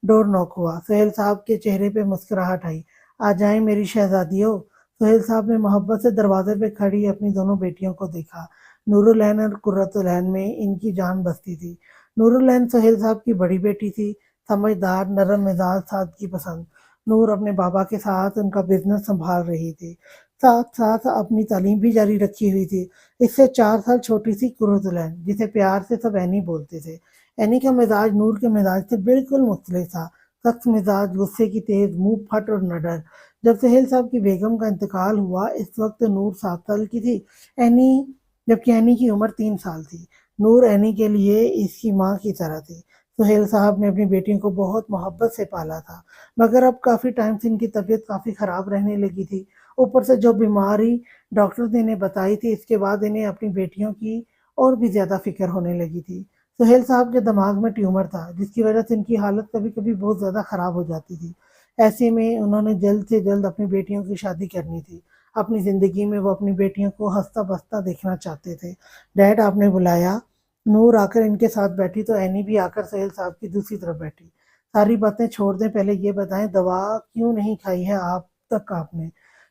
ڈور نوک ہوا۔ سہیل صاحب کے چہرے پہ مسکراہٹ آئی۔ آ جائیں میری شہزادیوں۔ سہیل صاحب نے محبت سے دروازے پہ کھڑی اپنی دونوں بیٹیوں کو دیکھا۔ نور العین اور قرۃ العین میں ان کی جان بستی تھی۔ نور العین سہیل صاحب کی بڑی بیٹی تھی، سمجھدار، نرم مزاج، سادگی پسند۔ نور اپنے بابا کے ساتھ ان کا بزنس سنبھال رہی تھی، ساتھ ساتھ اپنی تعلیم بھی جاری رکھی ہوئی تھی۔ اس سے 4 سال چھوٹی سی قرۃ العین، جسے پیار سے سب اینی بولتے تھے۔ اینی کا مزاج نور کے مزاج سے بالکل مختلف تھا، سخت مزاج، غصے کی تیز، منہ پھٹ اور نڈر۔ جب سہیل صاحب کی بیگم کا انتقال ہوا اس وقت نور 7 سال کی تھی، اینی جبکہ اینی کی عمر 3 سال تھی۔ نور اینی کے لیے اس کی ماں کی طرح تھی۔ سہیل صاحب نے اپنی بیٹیوں کو بہت محبت سے پالا تھا، مگر اب کافی ٹائم سے ان کی طبیعت کافی خراب رہنے لگی تھی۔ اوپر سے جو بیماری ڈاکٹر نے انہیں بتائی تھی، اس کے بعد انہیں اپنی بیٹیوں کی اور بھی زیادہ فکر ہونے لگی تھی۔ سہیل صاحب کے دماغ میں ٹیومر تھا، جس کی وجہ سے ان کی حالت کبھی کبھی بہت زیادہ خراب ہو جاتی تھی۔ ایسے میں انہوں نے جلد سے جلد اپنی بیٹیوں کی شادی کرنی تھی۔ اپنی زندگی میں وہ اپنی بیٹیوں کو ہنستا بستا دیکھنا چاہتے تھے۔ ڈیڈ، آپ نے بلایا؟ نور آ کر ان کے ساتھ بیٹھی تو اینی بھی آ کر سہیل صاحب کی دوسری طرف بیٹھی۔ ساری باتیں چھوڑ دیں، پہلے یہ بتائیں دوا کیوں نہیں کھائی ہے آپ نے؟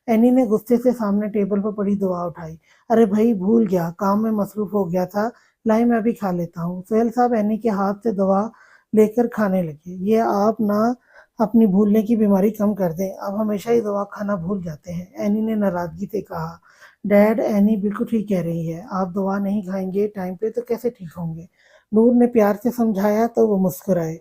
اینی نے غصے سے سامنے ٹیبل پر پڑی دوا اٹھائی۔ ارے بھائی، بھول گیا، کام میں مصروف ہو گیا تھا، لائی میں ابھی کھا لیتا ہوں۔ سہیل صاحب اینی کے ہاتھ سے دوا لے کر کھانے لگے۔ یہ آپ نہ اپنی بھولنے کی بیماری کم کر دیں، آپ ہمیشہ ہی دوا کھانا بھول جاتے ہیں، اینی نے ناراضگی سے کہا۔ ڈیڈ، اینی بالکل ٹھیک کہہ رہی ہے، آپ دوا نہیں کھائیں گے ٹائم پہ تو کیسے ٹھیک ہوں گے؟ نور نے پیار سے سمجھایا تو وہ مسکرائے۔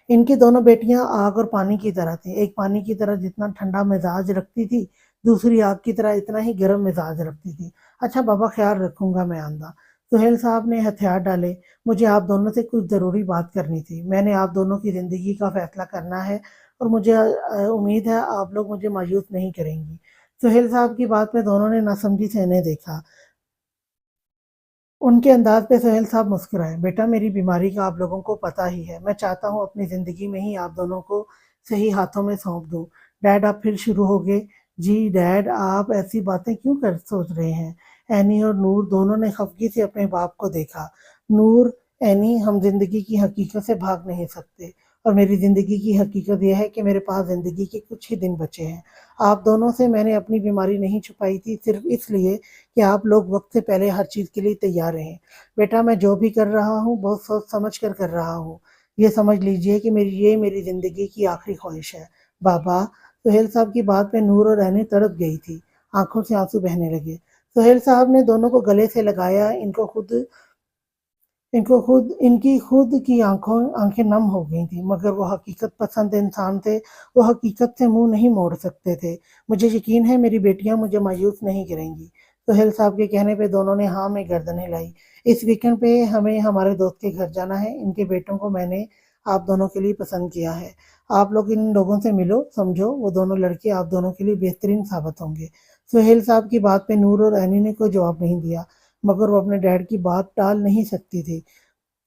ان کی دونوں بیٹیاں آگ اور پانی کی طرح تھیں، ایک پانی کی طرح جتنا ٹھنڈا مزاج رکھتی تھی، دوسری آگ کی طرح اتنا ہی گرم مزاج رکھتی تھی۔ اچھا بابا، خیال رکھوں گا میں آندہ۔ سہیل صاحب نے ہتھیار ڈالے۔ مجھے آپ دونوں سے کچھ ضروری بات کرنی تھی، میں نے آپ دونوں کی زندگی کا فیصلہ کرنا ہے اور مجھے امید ہے آپ لوگ مجھے مایوس نہیں کریں گی۔ سہیل صاحب کی بات پہ دونوں نے ناسمجھی سے انہیں دیکھا۔ ان کے انداز پہ سہیل صاحب مسکرائے۔ بیٹا، میری بیماری کا آپ لوگوں کو پتہ ہی ہے، میں چاہتا ہوں اپنی زندگی میں ہی آپ دونوں کو صحیح ہاتھوں میں سونپ دوں۔ ڈیڈ، آپ پھر شروع ہو گئے؟ جی ڈیڈ، آپ ایسی باتیں کیوں سوچ رہے ہیں؟ اینی اور نور دونوں نے خفگی سے اپنے باپ کو دیکھا۔ نور، اینی، ہم زندگی کی حقیقت سے بھاگ نہیں سکتے، اور میری زندگی کی حقیقت یہ ہے کہ میرے پاس زندگی کے کچھ ہی دن بچے ہیں۔ آپ دونوں سے میں نے اپنی بیماری نہیں چھپائی تھی، صرف اس لیے کہ آپ لوگ وقت سے پہلے ہر چیز کے لیے تیار رہیں۔ بیٹا، میں جو بھی کر رہا ہوں بہت سوچ سمجھ کر کر رہا ہوں۔ یہ سمجھ لیجئے کہ میری زندگی کی آخری خواہش ہے۔ بابا، سہیل صاحب کی بات پہ نور اور رہنی تڑپ گئی تھی، آنکھوں سے آنسو بہنے لگے۔ سہیل صاحب نے دونوں کو گلے سے لگایا، ان کی خود کی آنکھیں نم ہو گئی تھیں، مگر وہ حقیقت پسند انسان تھے، وہ حقیقت سے منہ نہیں موڑ سکتے تھے۔ مجھے یقین ہے میری بیٹیاں مجھے مایوس نہیں کریں گی۔ سہیل صاحب کے کہنے پہ دونوں نے ہاں میں گردن ہلائی۔ اس ویکنڈ پہ ہمیں ہمارے دوست کے گھر جانا ہے، ان کے بیٹوں کو میں نے آپ دونوں کے لیے پسند کیا ہے۔ آپ لوگ ان لوگوں سے ملو، سمجھو، وہ دونوں لڑکے آپ دونوں کے لیے بہترین ثابت ہوں گے۔ سہیل صاحب کی بات پہ نور اور اینی نے کوئی جواب نہیں دیا، مگر وہ اپنے ڈیڈ کی بات ٹال نہیں سکتی تھی۔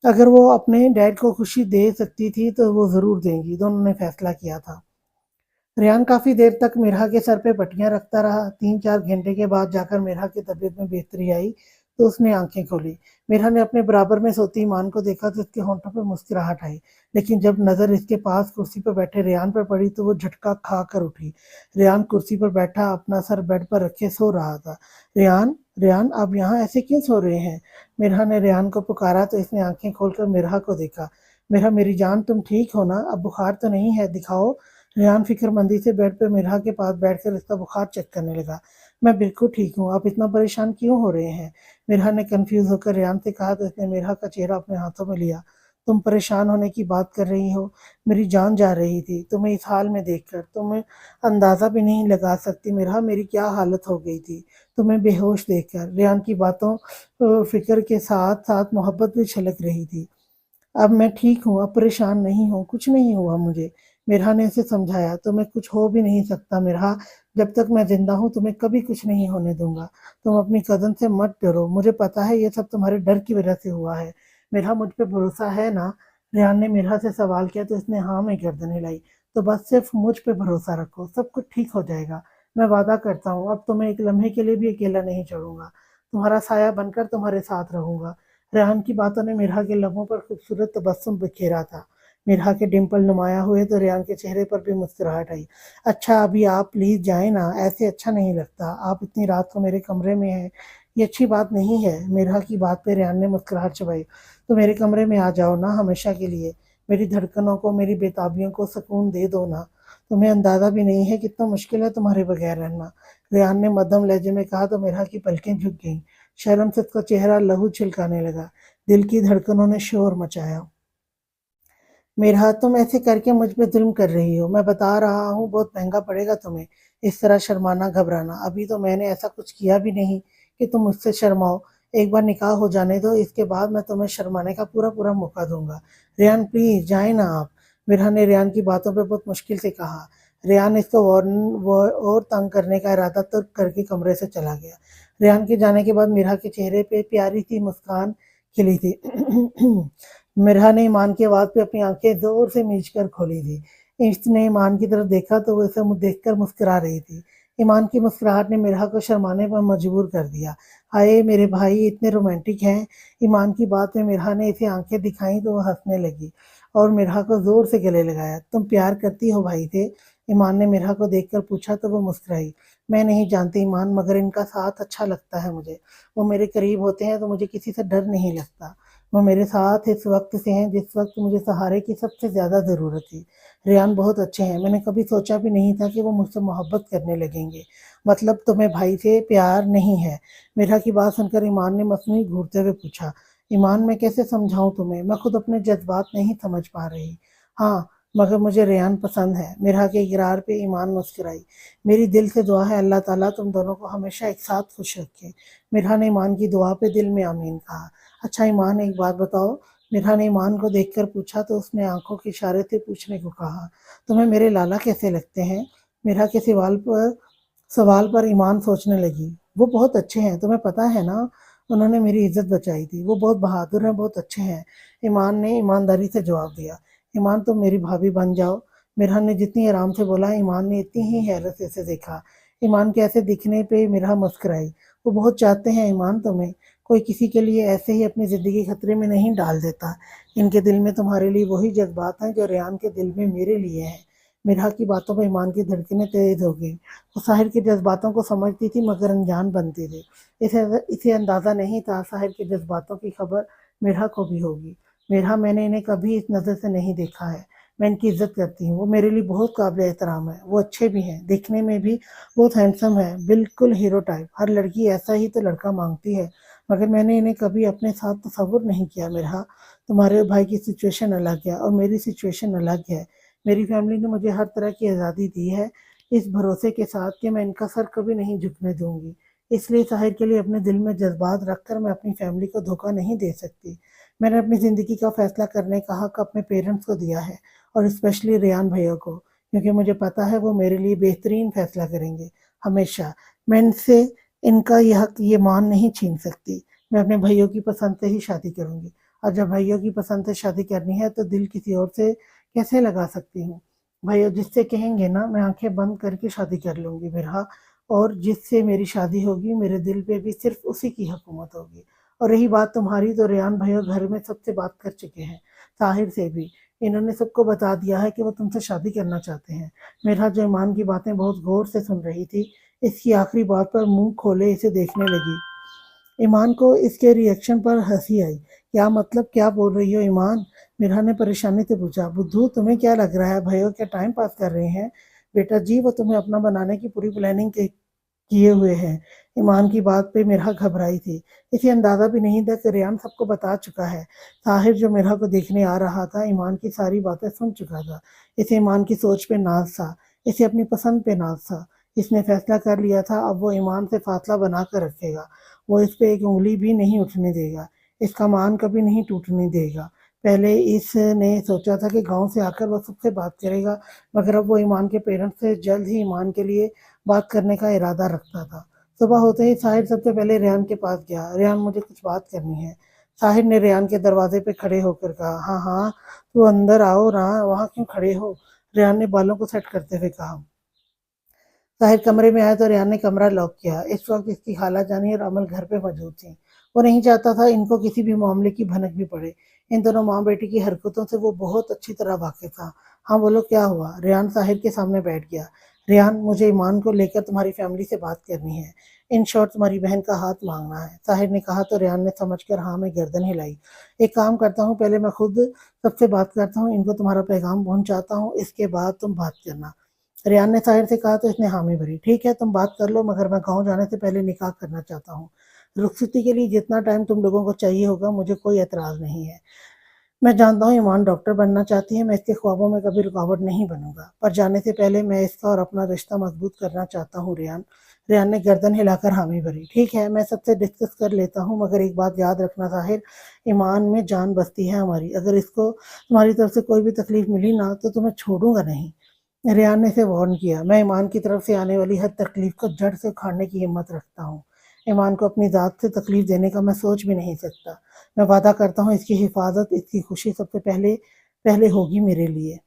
اگر وہ اپنے ڈیڈ کو خوشی دے سکتی تھی تو وہ ضرور دیں گی، دونوں نے فیصلہ کیا تھا۔ ریان کافی دیر تک مرحا کے سر پہ پٹیاں رکھتا رہا۔ 3-4 گھنٹے کے بعد جا کر مرحا کی طبیعت میں بہتری آئی تو اس نے آنکھیں کھولی۔ مرحا نے اپنے برابر میں سوتی ایمان کو دیکھا تو اس کے ہونٹوں پہ مسکراہٹ آئی، لیکن جب نظر اس کے پاس کرسی پر بیٹھے ریان پر پڑی تو وہ جھٹکا کھا کر اٹھی۔ ریان کرسی پر بیٹھا اپنا سر بیڈ پر رکھے سو رہا تھا۔ ریان، آپ یہاں ایسے کیوں سو رہے ہیں؟ مرحا نے ریان کو پکارا تو اس نے آنکھیں کھول کر مرحا کو دیکھا۔ مرحا، میری جان، تم ٹھیک ہو نا؟ اب بخار تو نہیں ہے؟ دکھاؤ۔ ریان فکر مندی سے بیڈ پہ مرحا کے پاس بیٹھ کر اس کا بخار چیک کرنے لگا۔ میں بالکل ٹھیک ہوں، آپ اتنا پریشان کیوں ہو رہے ہیں؟ مرحا نے کنفیوز ہو کر ریان سے کہا تو اس نے مرحا کا چہرہ اپنے ہاتھوں میں لیا۔ تم پریشان ہونے کی بات کر رہی ہو؟ میری جان جا رہی تھی تمہیں اس حال میں دیکھ کر، تم اندازہ بھی نہیں لگا سکتی مرحا میری کیا حالت ہو گئی تھی تمہیں بے ہوش دیکھ کر۔ ریان کی باتوں فکر کے ساتھ ساتھ محبت بھی چھلک رہی تھی۔ اب میں ٹھیک ہوں، اب پریشان نہیں ہوں، کچھ نہیں ہوا مجھے، مرحا نے اسے سمجھایا۔ تمہیں کچھ ہو بھی نہیں سکتا مرحا، جب تک میں زندہ ہوں تمہیں کبھی کچھ نہیں ہونے دوں گا۔ تم اپنی کزن سے مت ڈرو، مجھے پتا ہے یہ سب تمہارے ڈر کی وجہ سے ہوا ہے۔ مرحا، مجھ پہ بھروسہ ہے نا؟ ریان نے مرحا سے سوال کیا تو اس نے ہاں میں گردن ہلائی۔ तो बस सिर्फ मुझ पे भरोसा रखो, सब कुछ ठीक हो जाएगा। मैं वादा करता हूँ अब तुम्हें एक लम्हे के लिए भी अकेला नहीं छोड़ूंगा, तुम्हारा साया बनकर तुम्हारे साथ रहूंगा। रेहान की बातों ने मिरहा के लबों पर खूबसूरत तबस्सुम बिखेरा था। मिरहा के डिंपल नुमाया हुए तो रेहान के चेहरे पर भी मुस्कुराहट आई। अच्छा अभी आप प्लीज जाए ना, ऐसे अच्छा नहीं लगता, आप इतनी रात को मेरे कमरे में हैं, ये अच्छी बात नहीं है। मिरहा की बात पे रेहान ने मुस्कुराहट चबाई। तो मेरे कमरे में आ जाओ ना हमेशा के लिए, मेरी धड़कनों को मेरी बेताबियों को सुकून दे दो ना। तुम्हें अंदाजा भी नहीं है कितना मुश्किल है तुम्हारे बगैर रहना। रेहान ने मध्यम लहजे में कहा तो मिरहा की पलकें झुक गईं। शर्म से उसका चेहरा लहू छिलकाने लगा। दिल की धड़कनों ने शोर मचाया। मेरा तुम ऐसे करके मुझ पे जुल्म कर रही हो, मैं बता रहा हूँ बहुत महंगा पड़ेगा तुम्हें इस तरह शर्माना घबराना। अभी तो मैंने ऐसा कुछ किया भी नहीं कि तुम मुझसे शर्माओ। एक बार निकाह हो जाने दो, इसके बाद मैं तुम्हें शर्माने का पूरा पूरा मौका दूंगा। रेहान प्लीज जाए ना आप, मिरहा ने रेहान की बातों पे बहुत मुश्किल से कहा। रेहान इसको और तंग करने का इरादा तक करके कमरे से चला गया। रेहान के जाने के बाद मिरहा के चेहरे पे प्यारी सी मुस्कान खिली थी। मिरहा ने ईमान की आवाज पे अपनी आंखें जोर से मीच कर खोली थी। इसने ईमान की तरफ देखा तो वो इसे देखकर मुस्कुरा रही थी। ईमान की मुस्कुराहट ने मिरहा को शर्माने पर मजबूर कर दिया। हाय मेरे भाई इतने रोमांटिक हैं। ईमान की बात में मिरहा ने इसे आंखें दिखाई तो वो हंसने लगी और मिरहा को जोर से गले लगाया। तुम प्यार करती हो भाई से? ईमान ने मिरहा को देखकर पूछा तो वो मुस्कुराई। मैं नहीं जानती ईमान, मगर इनका साथ अच्छा लगता है मुझे। वो मेरे करीब होते हैं तो मुझे किसी से डर नहीं लगता। वो मेरे साथ इस वक्त से हैं जिस वक्त मुझे सहारे की सबसे ज़्यादा ज़रूरत थी। रेहान बहुत अच्छे हैं, मैंने कभी सोचा भी नहीं था कि वो मुझसे मोहब्बत करने लगेंगे। मतलब तुम्हें भाई से प्यार नहीं है? मेरा की बात सुनकर ईमान ने मसनूई घूरते हुए पूछा। ईमान मैं कैसे समझाऊं तुम्हें, मैं खुद अपने जज्बात नहीं समझ पा रही। हाँ मगर मुझे रेहान पसंद है। मेरा के इकरार पे ईमान मुस्कुराई। मेरी दिल से दुआ है अल्लाह ताला तुम दोनों को हमेशा एक साथ खुश रखे। मिरहा ने ईमान की दुआ पे दिल में आमीन कहा। अच्छा ईमान एक बात बताओ, मिरहा ने ईमान को देखकर पूछा तो उसने आंखों के इशारे से पूछने को कहा। तुम्हें मेरे लाला कैसे लगते हैं? मिरहा के सवाल पर ईमान सोचने लगी। वो बहुत अच्छे हैं, तुम्हें पता है ना, उन्होंने मेरी इज्जत बचाई थी, वो बहुत बहादुर हैं, बहुत अच्छे हैं। ईमान ने ईमानदारी से जवाब दिया। ईमान तुम मेरी भाभी बन जाओ। मिरहा ने जितनी आराम से बोला ईमान ने इतनी ही हैरत से इसे देखा। ईमान के ऐसे दिखने पे मिरहा मुस्कुराई। वो बहुत चाहते हैं ईमान तुम्हें, कोई किसी के लिए ऐसे ही अपनी ज़िंदगी खतरे में नहीं डाल देता। इनके दिल में तुम्हारे लिए वही जज्बात हैं जो रेहान के दिल में मेरे लिए हैं। मिरहा की बातों पर ईमान की धड़कनें तेज हो गई। वो साहिर के जज्बातों को समझती थी मगर अनजान बनती थी। इसे इसे अंदाज़ा नहीं था साहिर के जज्बातों की खबर मिरहा को भी होगी। मिरहा मैंने इन्हें कभी इस नज़र से नहीं देखा है। मैं इनकी इज्जत करती हूँ, वो मेरे लिए बहुत काबिल एहतराम है, वो अच्छे भी हैं, दिखने में भी बहुत हैंडसम है, बिल्कुल हीरो टाइप। हर लड़की ऐसा ही तो लड़का मांगती है, मगर मैंने इन्हें कभी अपने साथ तसव्वुर नहीं किया। मिरहा तुम्हारे भाई की सिचुएशन अलग है और मेरी सिचुएशन अलग है। मेरी फैमिली ने मुझे हर तरह की आज़ादी दी है, इस भरोसे के साथ कि मैं इनका सर कभी नहीं झुकने दूंगी। इसलिए साहिर के लिए अपने दिल में जज्बात रखकर मैं अपनी फैमिली को धोखा नहीं दे सकती। मैंने अपनी ज़िंदगी का फैसला करने का हक अपने पेरेंट्स को दिया है और स्पेशली रेहान भैया को, क्योंकि मुझे पता है वो मेरे लिए बेहतरीन फैसला करेंगे हमेशा। मैं इनसे इनका यह हक ये मान नहीं छीन सकती। मैं अपने भैयों की पसंद से ही शादी करूंगी और जब भैयों की पसंद से शादी करनी है तो दिल किसी और से कैसे लगा सकती हूँ? भैया जिससे कहेंगे ना मैं आंखें बंद करके शादी कर लूंगी बिरहा, और जिससे मेरी शादी होगी मेरे दिल पे भी सिर्फ उसी की हुकूमत होगी। और रही बात तुम्हारी तो रेहान भैया घर में सबसे बात कर चुके हैं, ताहिर से भी। इन्होंने सबको बता दिया है कि वो तुमसे शादी करना चाहते हैं। मेरा जो ईमान की बातें बहुत गौर से सुन रही थी, इसकी आखिरी बात पर मुंह खोले इसे देखने लगी। ईमान को इसके रिएक्शन पर हंसी आई। क्या मतलब, क्या बोल रही हो ईमान? मिरहा ने परेशानी से पूछा। बुद्धू तुम्हें क्या लग रहा है भैया क्या टाइम पास कर रहे हैं? बेटा जी वो तुम्हें अपना बनाने की पूरी प्लानिंग किए हुए हैं। ईमान की बात पे मिरहा घबराई थी। इसे अंदाजा भी नहीं था कि रेहान सबको बता चुका है। ताहिर जो मिरहा को देखने आ रहा था ईमान की सारी बातें सुन चुका था। इसे ईमान की सोच पे नाज था, इसे अपनी पसंद पे नाज था। इसने फैसला कर लिया था अब वो ईमान से फासला बना कर रखेगा। वो इस पे एक उंगली भी नहीं उठने देगा, इसका मान कभी नहीं टूटने देगा। पहले इसने सोचा था कि गांव से आकर वो सबसे बात करेगा, मगर अब वो ईमान के पेरेंट्स से जल्द ही ईमान के लिए बात करने का इरादा रखता था। सुबह होते ही साहिर सबसे पहले रेहान के पास गया। रेहान मुझे कुछ बात करनी है। साहिर ने रेहान के दरवाजे पे खड़े होकर कहा। हाँ हाँ तो अंदर आओ ना, वहाँ क्यों खड़े हो? रेहान ने बालों को सेट करते हुए कहा। ताहिर कमरे में आया तो रेहान ने कमरा लॉक किया। इस वक्त इसकी खाला जानी और अमल घर पे मौजूद थी। वो नहीं चाहता था इनको किसी भी मामले की भनक भी पड़े। इन दोनों माँ बेटी की हरकतों से वो बहुत अच्छी तरह वाकिफ था। हाँ बोलो, क्या हुआ? रेहान ताहिर के सामने बैठ गया। रेहान, मुझे ईमान को लेकर तुम्हारी फैमिली से बात करनी है। इन शॉर्ट तुम्हारी बहन का हाथ मांगना है, ताहिर ने कहा तो रेहान ने समझकर हाँ में गर्दन हिलाई। एक काम करता हूँ, पहले मैं खुद सबसे बात करता हूँ, इनको तुम्हारा पैगाम पहुंचाता हूँ, इसके बाद तुम बात करना। रेहान ने ताहिर से कहा तो इसने हामी भरी। ठीक है, तुम बात कर लो, मगर मैं गाँव जाने से पहले निकाह करना चाहता हूँ। रुखसती के लिए जितना टाइम तुम लोगों को चाहिए होगा, मुझे कोई एतराज नहीं है। मैं जानता हूँ ईमान डॉक्टर बनना चाहती है, मैं इसके ख्वाबों में कभी रुकावट नहीं बनूंगा, पर जाने से पहले मैं इसका और अपना रिश्ता मजबूत करना चाहता हूँ रेहान। रेहान ने गर्दन हिलाकर हामी भरी। ठीक है, मैं सबसे डिस्कस कर लेता हूँ, मगर एक बात याद रखना ताहिर, ईमान में जान बसती है हमारी। अगर इसको तुम्हारी तरफ से कोई भी तकलीफ मिली ना तो तुम्हें छोड़ूंगा नहीं। रेहान ने इसे वार्न किया। मैं ईमान की तरफ से आने वाली हर तकलीफ को जड़ से उखाड़ने की हिम्मत रखता हूँ। ईमान को अपनी ज़ात से तकलीफ देने का मैं सोच भी नहीं सकता। मैं वादा करता हूँ इसकी हिफाजत, इसकी खुशी सबसे पहले पहले होगी मेरे लिए।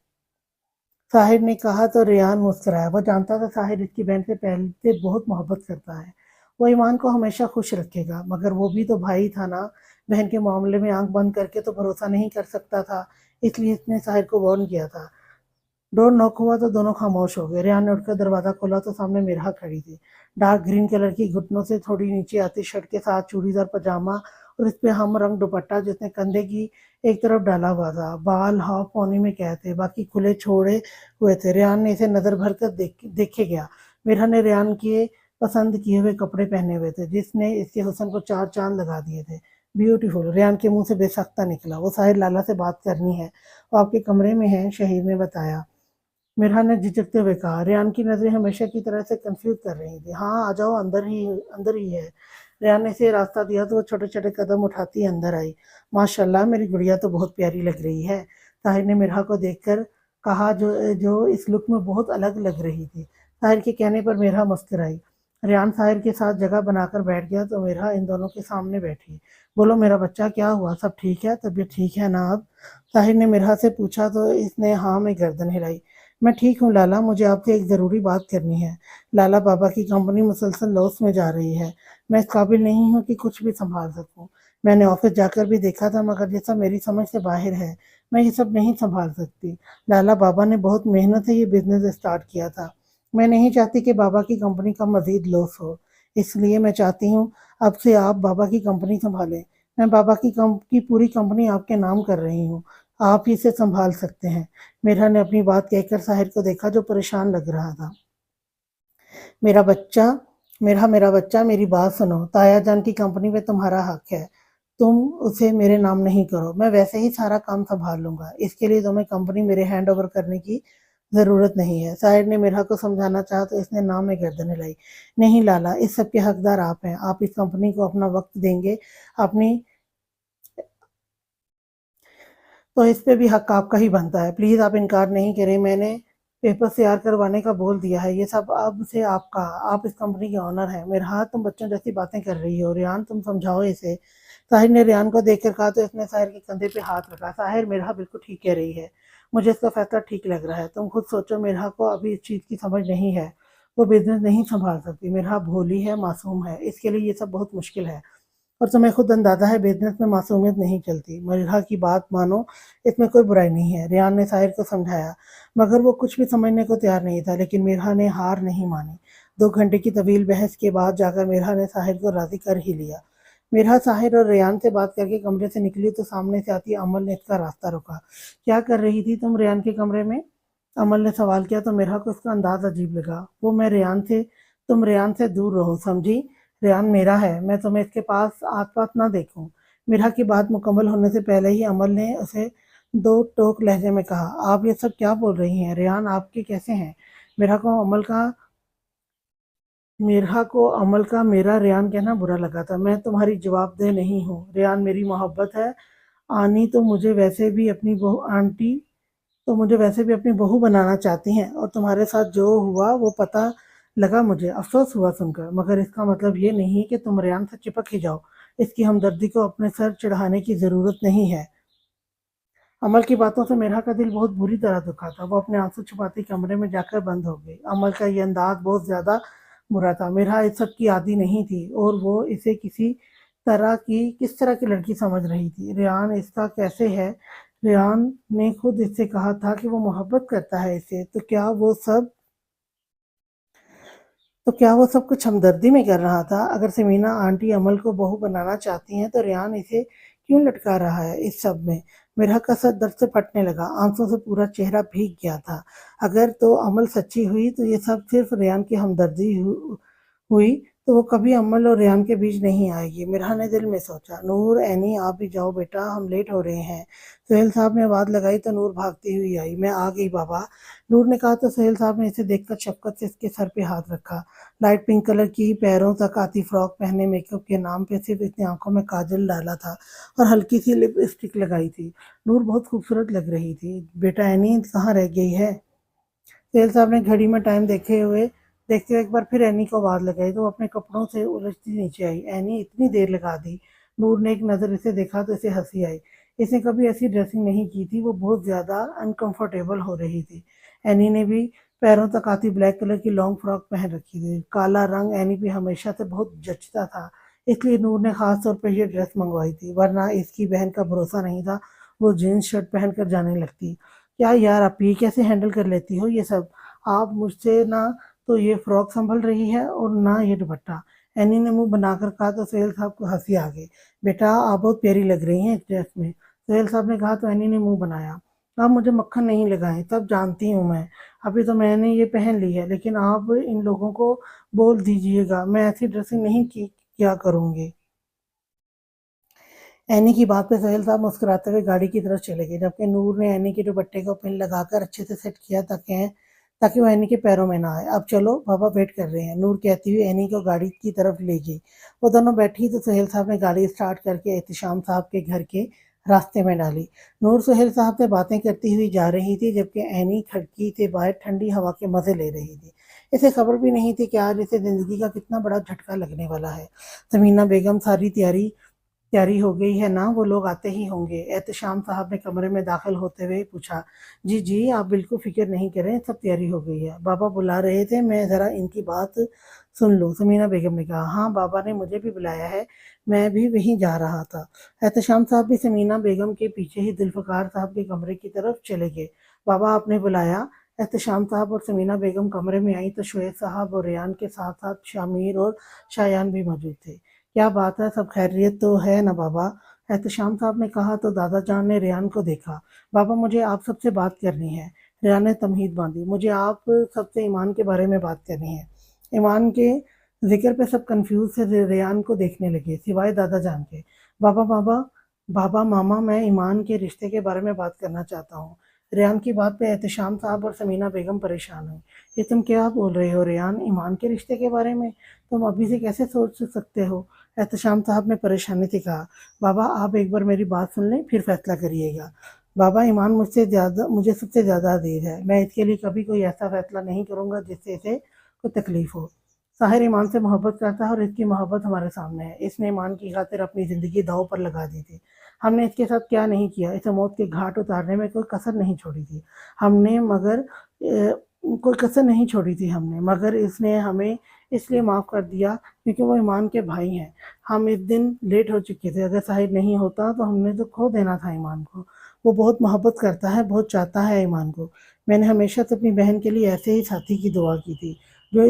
साहिर ने कहा तो रेहान मुस्कुराया। वो जानता था साहिर इसकी बहन से पहले से बहुत मोहब्बत करता है। वो ईमान को हमेशा खुश रखेगा, मगर वो भी तो भाई था ना। बहन के मामले में आंख बंद करके तो भरोसा नहीं कर सकता था, इसलिए इसने साहिर को वार्न किया था। डोर नॉक हुआ तो दोनों खामोश हो गए। रेहान ने उठकर दरवाजा खोला तो सामने मिरहा खड़ी थी। डार्क ग्रीन कलर की, घुटनों से थोड़ी नीचे आती शर्ट के साथ चूड़ीदार पजामा और इस पे हम रंग दुपट्टा जिसने कंधे की एक तरफ डाला हुआ था। बाल हाफ पौनी में क्या थे, बाकी खुले छोड़े हुए थे। रेहान ने इसे नजर भर कर देखे गया। मिरहा ने रेहान के पसंद किए हुए कपड़े पहने हुए थे, जिसने इसके हुस्न को चार चांद लगा दिए थे। ब्यूटीफुल, रेहान के मुंह से बेसख्ता निकला। वो साहिर लाला से बात करनी है, वो आपके कमरे में है, शहीद ने बताया। मिरहा ने झिझकते हुए कहा। रेहान की नजरें हमेशा की तरह से कंफ्यूज कर रही थी। हाँ आ जाओ, अंदर ही है। रेहान ने इसे रास्ता दिया तो वो छोटे छोटे कदम उठाती अंदर आई। माशाल्लाह, मेरी गुड़िया तो बहुत प्यारी लग रही है, ताहिर ने मिरहा को देखकर कहा, जो जो इस लुक में बहुत अलग लग रही थी। ताहिर के कहने पर मिरहा मुस्कुराई। रेहान ताहिर के साथ जगह बनाकर बैठ गया तो मिरहा इन दोनों के सामने बैठी। बोलो मेरा बच्चा, क्या हुआ? सब ठीक है? तबीयत ठीक है ना अब? ताहिर ने मिरहा से पूछा तो इसने हाँ में गर्दन हिलाई। मैं ठीक हूँ लाला, मुझे आपसे एक ज़रूरी बात करनी है। लाला, बाबा की कंपनी मुसलसल लॉस में जा रही है। मैं इस काबिल नहीं हूँ कि कुछ भी संभाल सकूँ। मैंने ऑफिस जाकर भी देखा था, मगर ये सब मेरी समझ से बाहर है। मैं ये सब नहीं संभाल सकती। लाला, बाबा ने बहुत मेहनत से ये बिजनेस स्टार्ट किया था। मैं नहीं चाहती कि बाबा की कंपनी का मजीद लॉस हो, इसलिए मैं चाहती हूँ अब से आप बाबा की कंपनी संभालें। मैं बाबा की पूरी कंपनी आपके नाम कर रही हूँ, आप ही इसे संभाल सकते हैं। मिरहा ने अपनी बात कहकर साहिर को देखा, जो परेशान लग रहा था। मेरा बच्चा मेरा बच्चा, मेरी बात सुनो। ताया जान की कंपनी में तुम्हारा हक है, तुम उसे मेरे नाम नहीं करो। मैं वैसे ही सारा काम संभाल लूंगा, इसके लिए तुम्हें कंपनी मेरे हैंड ओवर करने की जरूरत नहीं है। साहिर ने मिरहा को समझाना चाहा तो इसने नाम में गर्दन हिलाई। नहीं लाला, इस सब के हकदार आप हैं। आप इस कंपनी को अपना वक्त देंगे, अपनी तो इस पे भी हक आपका ही बनता है। प्लीज आप इनकार नहीं करें, मैंने पेपर तैयार करवाने का बोल दिया है, ये सब अब से आपका, आप इस कंपनी के ऑनर हैं। मेरे हाथ, तुम बच्चों जैसी बातें कर रही हो। रेहान, तुम समझाओ इसे। साहिर ने रेहान को देखकर कहा तो इसने साहिर के कंधे पे हाथ रखा। साहिर, मेरा बिल्कुल ठीक कह रही है, मुझे इसका फैसला ठीक लग रहा है। तुम खुद सोचो, मेरा को अभी इस चीज की समझ नहीं है, वो बिजनेस नहीं संभाल सकती। मेरा भोली है, मासूम है, इसके लिए ये सब बहुत मुश्किल है। और तुम्हें खुद अंदाजा है बिजनेस में मासूमियत नहीं चलती। मरिहा की बात मानो, इसमें कोई बुराई नहीं है, रेहान ने साहिर को समझाया। मगर वो कुछ भी समझने को तैयार नहीं था, लेकिन मिरहा ने हार नहीं मानी। 2 घंटे की तवील बहस के बाद जाकर मिरहा ने साहिर को राजी कर ही लिया। मिरहा साहिर और रेहान से बात करके कमरे से निकली तो सामने से आती अमल ने इसका रास्ता रोका। क्या कर रही थी तुम रेहान के कमरे में? अमल ने सवाल किया तो मिरहा को उसका अंदाज अजीब लगा। वो मैं रेहान से तुम रेहान से दूर रहो, समझी? रेहान मेरा है, मैं तुम्हें इसके पास आस पास ना देखूं। मिरहा की बात मुकम्मल होने से पहले ही अमल ने उसे दो टोक लहजे में कहा। आप ये सब क्या बोल रही हैं? रेहान आपके कैसे हैं? मिरहा को अमल का अमल का मेरा रेहान कहना बुरा लगा था। मैं तुम्हारी जवाबदेह नहीं हूँ। रेहान मेरी मोहब्बत है। आनी तो मुझे वैसे भी अपनी बहू आंटी तो मुझे वैसे भी अपनी बहू बनाना चाहती हैं, और तुम्हारे साथ जो हुआ वो पता लगा, मुझे अफसोस हुआ सुनकर, मगर इसका मतलब ये नहीं कि तुम रेहान से चिपक ही जाओ। इसकी हमदर्दी को अपने सर चढ़ाने की ज़रूरत नहीं है। अमल की बातों से मेरहा का दिल बहुत बुरी तरह दुखा था। वो अपने आंसू छुपाती कमरे में जाकर बंद हो गई। अमल का ये अंदाज बहुत ज्यादा बुरा था। मेरहा इस सब की आदी नहीं थी और वो इसे किस तरह की लड़की समझ रही थी। रेहान इसका कैसे है? रेहान ने खुद इससे कहा था कि वो मोहब्बत करता है इसे। तो क्या वो सब कुछ हमदर्दी में कर रहा था? अगर समीना आंटी अमल को बहू बनाना चाहती हैं तो रेहान इसे क्यों लटका रहा है इस सब में? मेरा का सर दर्द से फटने लगा। आंसू से पूरा चेहरा भीग गया था। अगर तो अमल सच्ची हुई तो ये सब सिर्फ रेहान की हुई तो वो कभी अमल और रेहान के बीच नहीं आएगी। मिरहा ने दिल में सोचा। नूर, एनी, आप भी जाओ बेटा, हम लेट हो रहे हैं। सुहेल साहब ने आवाज लगाई तो नूर भागती हुई आई। मैं आ गई बाबा, नूर ने कहा तो सुहेल साहब ने इसे देखकर शफकत से इसके सर पे हाथ रखा। लाइट पिंक कलर की पैरों तक आती फ्रॉक पहने, मेकअप के नाम पे सिर्फ इसने आंखों में काजल डाला था और हल्की सी लिपस्टिक लगाई थी। नूर बहुत खूबसूरत लग रही थी। बेटा एनी कहाँ रह गई है? सुहेल साहब ने घड़ी में टाइम देखते हुए एक बार फिर एनी को आवाज लगाई तो वो अपने कपड़ों से उलझती नीचे आई। एनी, इतनी देर लगा दी। नूर ने एक नजर इसे देखा तो इसे हंसी आई। इसने कभी ऐसी ड्रेसिंग नहीं की थी। वो बहुत ज्यादा अनकंफर्टेबल हो रही थी। एनी ने भी पैरों तक आती ब्लैक कलर की लॉन्ग फ्रॉक पहन रखी थी। काला रंग एनी पे हमेशा से बहुत जचता था, इसलिए नूर ने खास तौर पर यह ड्रेस मंगवाई थी, वरना इसकी बहन का भरोसा नहीं था वो जीन्स शर्ट पहनकर जाने लगती। क्या यार, आप ये कैसे हैंडल कर लेती हो ये सब? आप मुझसे ना तो ये फ्रॉक संभल रही है और ना ये दुपट्टा। एनी ने मुंह बनाकर कहा तो सुहेल साहब को हंसी आ गई। बेटा, आप बहुत प्यारी लग रही हैं इस ड्रेस में, सुहेल साहब ने कहा तो एनी ने मुंह बनाया। आप मुझे मक्खन नहीं लगाएं, तब जानती हूँ मैं। अभी तो मैंने ये पहन ली है, लेकिन आप इन लोगों को बोल दीजिएगा मैं ऐसी ड्रेसिंग नहीं की क्या करूँगी। एनी की बात पे सोहेल साहब मुस्कुराते हुए गाड़ी की तरफ चले गए, जबकि नूर ने एनी के दुपट्टे को पिन लगाकर अच्छे से सेट किया ताकि वो एनी के पैरों में ना आए। अब चलो, पापा वेट कर रहे हैं, नूर कहती हुई एनी को गाड़ी की तरफ ले गई। वो दोनों बैठी तो सोहेल साहब ने गाड़ी स्टार्ट करके एहतशाम साहब के घर के रास्ते में डाली। नूर सोहेल साहब से बातें करती हुई जा रही थी, जबकि एनी खिड़की से बाहर ठंडी हवा के मजे ले रही थी। इसे खबर भी नहीं थी कि आज इसे जिंदगी का कितना बड़ा झटका लगने वाला है। समीना बेगम, सारी तैयारी तैयारी हो गई है ना? वो लोग आते ही होंगे, एहतशाम साहब ने कमरे में दाखिल होते हुए पूछा। जी जी, आप बिल्कुल फिक्र नहीं करें, सब तैयारी हो गई है। बाबा बुला रहे थे, मैं ज़रा इनकी बात सुन लूँ, समीना बेगम ने कहा। हाँ, बाबा ने मुझे भी बुलाया है, मैं भी वहीं जा रहा था। एहतशाम साहब भी समीना बेगम के पीछे ही जुल्फ़िकार साहब के कमरे की तरफ चले गए। बाबा, आपने बुलाया? एहतशाम साहब और समीना बेगम कमरे में आई तो शुएब साहब और रेयान के साथ साथ शामिर और शायान भी मौजूद थे। क्या बात है, सब खैरियत तो है ना बाबा? एहतशाम साहब ने कहा तो दादा जान ने रेहान को देखा। बाबा, मुझे आप सबसे बात करनी है। रेहान ने तमहीद बांधी। मुझे आप सबसे ईमान के बारे में बात करनी है। ईमान के जिक्र पे सब कंफ्यूज से रेहान को देखने लगे, सिवाय दादा जान के। बाबा बाबा बाबा मामा, मैं ईमान के रिश्ते के बारे में बात करना चाहता हूँ। रेहान की बात पे एहतशाम साहब और समीना बेगम परेशान हुई। ये तुम क्या बोल रहे हो रेहान, ईमान के रिश्ते के बारे में? तुम अभी से कैसे सोच सकते हो? एहतशाम साहब ने परेशानी से कहा। बाबा, आप एक बार मेरी बात सुन लें, फिर फैसला करिएगा। बाबा, ईमान मुझे सबसे ज़्यादा अजीज है। मैं इसके लिए कभी कोई ऐसा फैसला नहीं करूँगा जिससे इसे कोई तकलीफ हो। साहिर ईमान से मोहब्बत करता है और इसकी मोहब्बत हमारे सामने है। इसने ईमान की खातिर अपनी ज़िंदगी दांव पर लगा दी थी। हमने इसके साथ क्या नहीं किया, इसे मौत के घाट उतारने में कोई कसर नहीं छोड़ी थी। हमने मगर कोई कसर नहीं छोड़ी थी हमने, मगर इसने हमें इसलिए माफ़ कर दिया क्योंकि वो ईमान के भाई हैं। हम इस दिन लेट हो चुके थे, अगर साहिर नहीं होता तो हमने तो खो देना था ईमान को। वो बहुत मोहब्बत करता है, बहुत चाहता है ईमान को। मैंने हमेशा से अपनी बहन के लिए ऐसे ही साथी की दुआ की थी, जो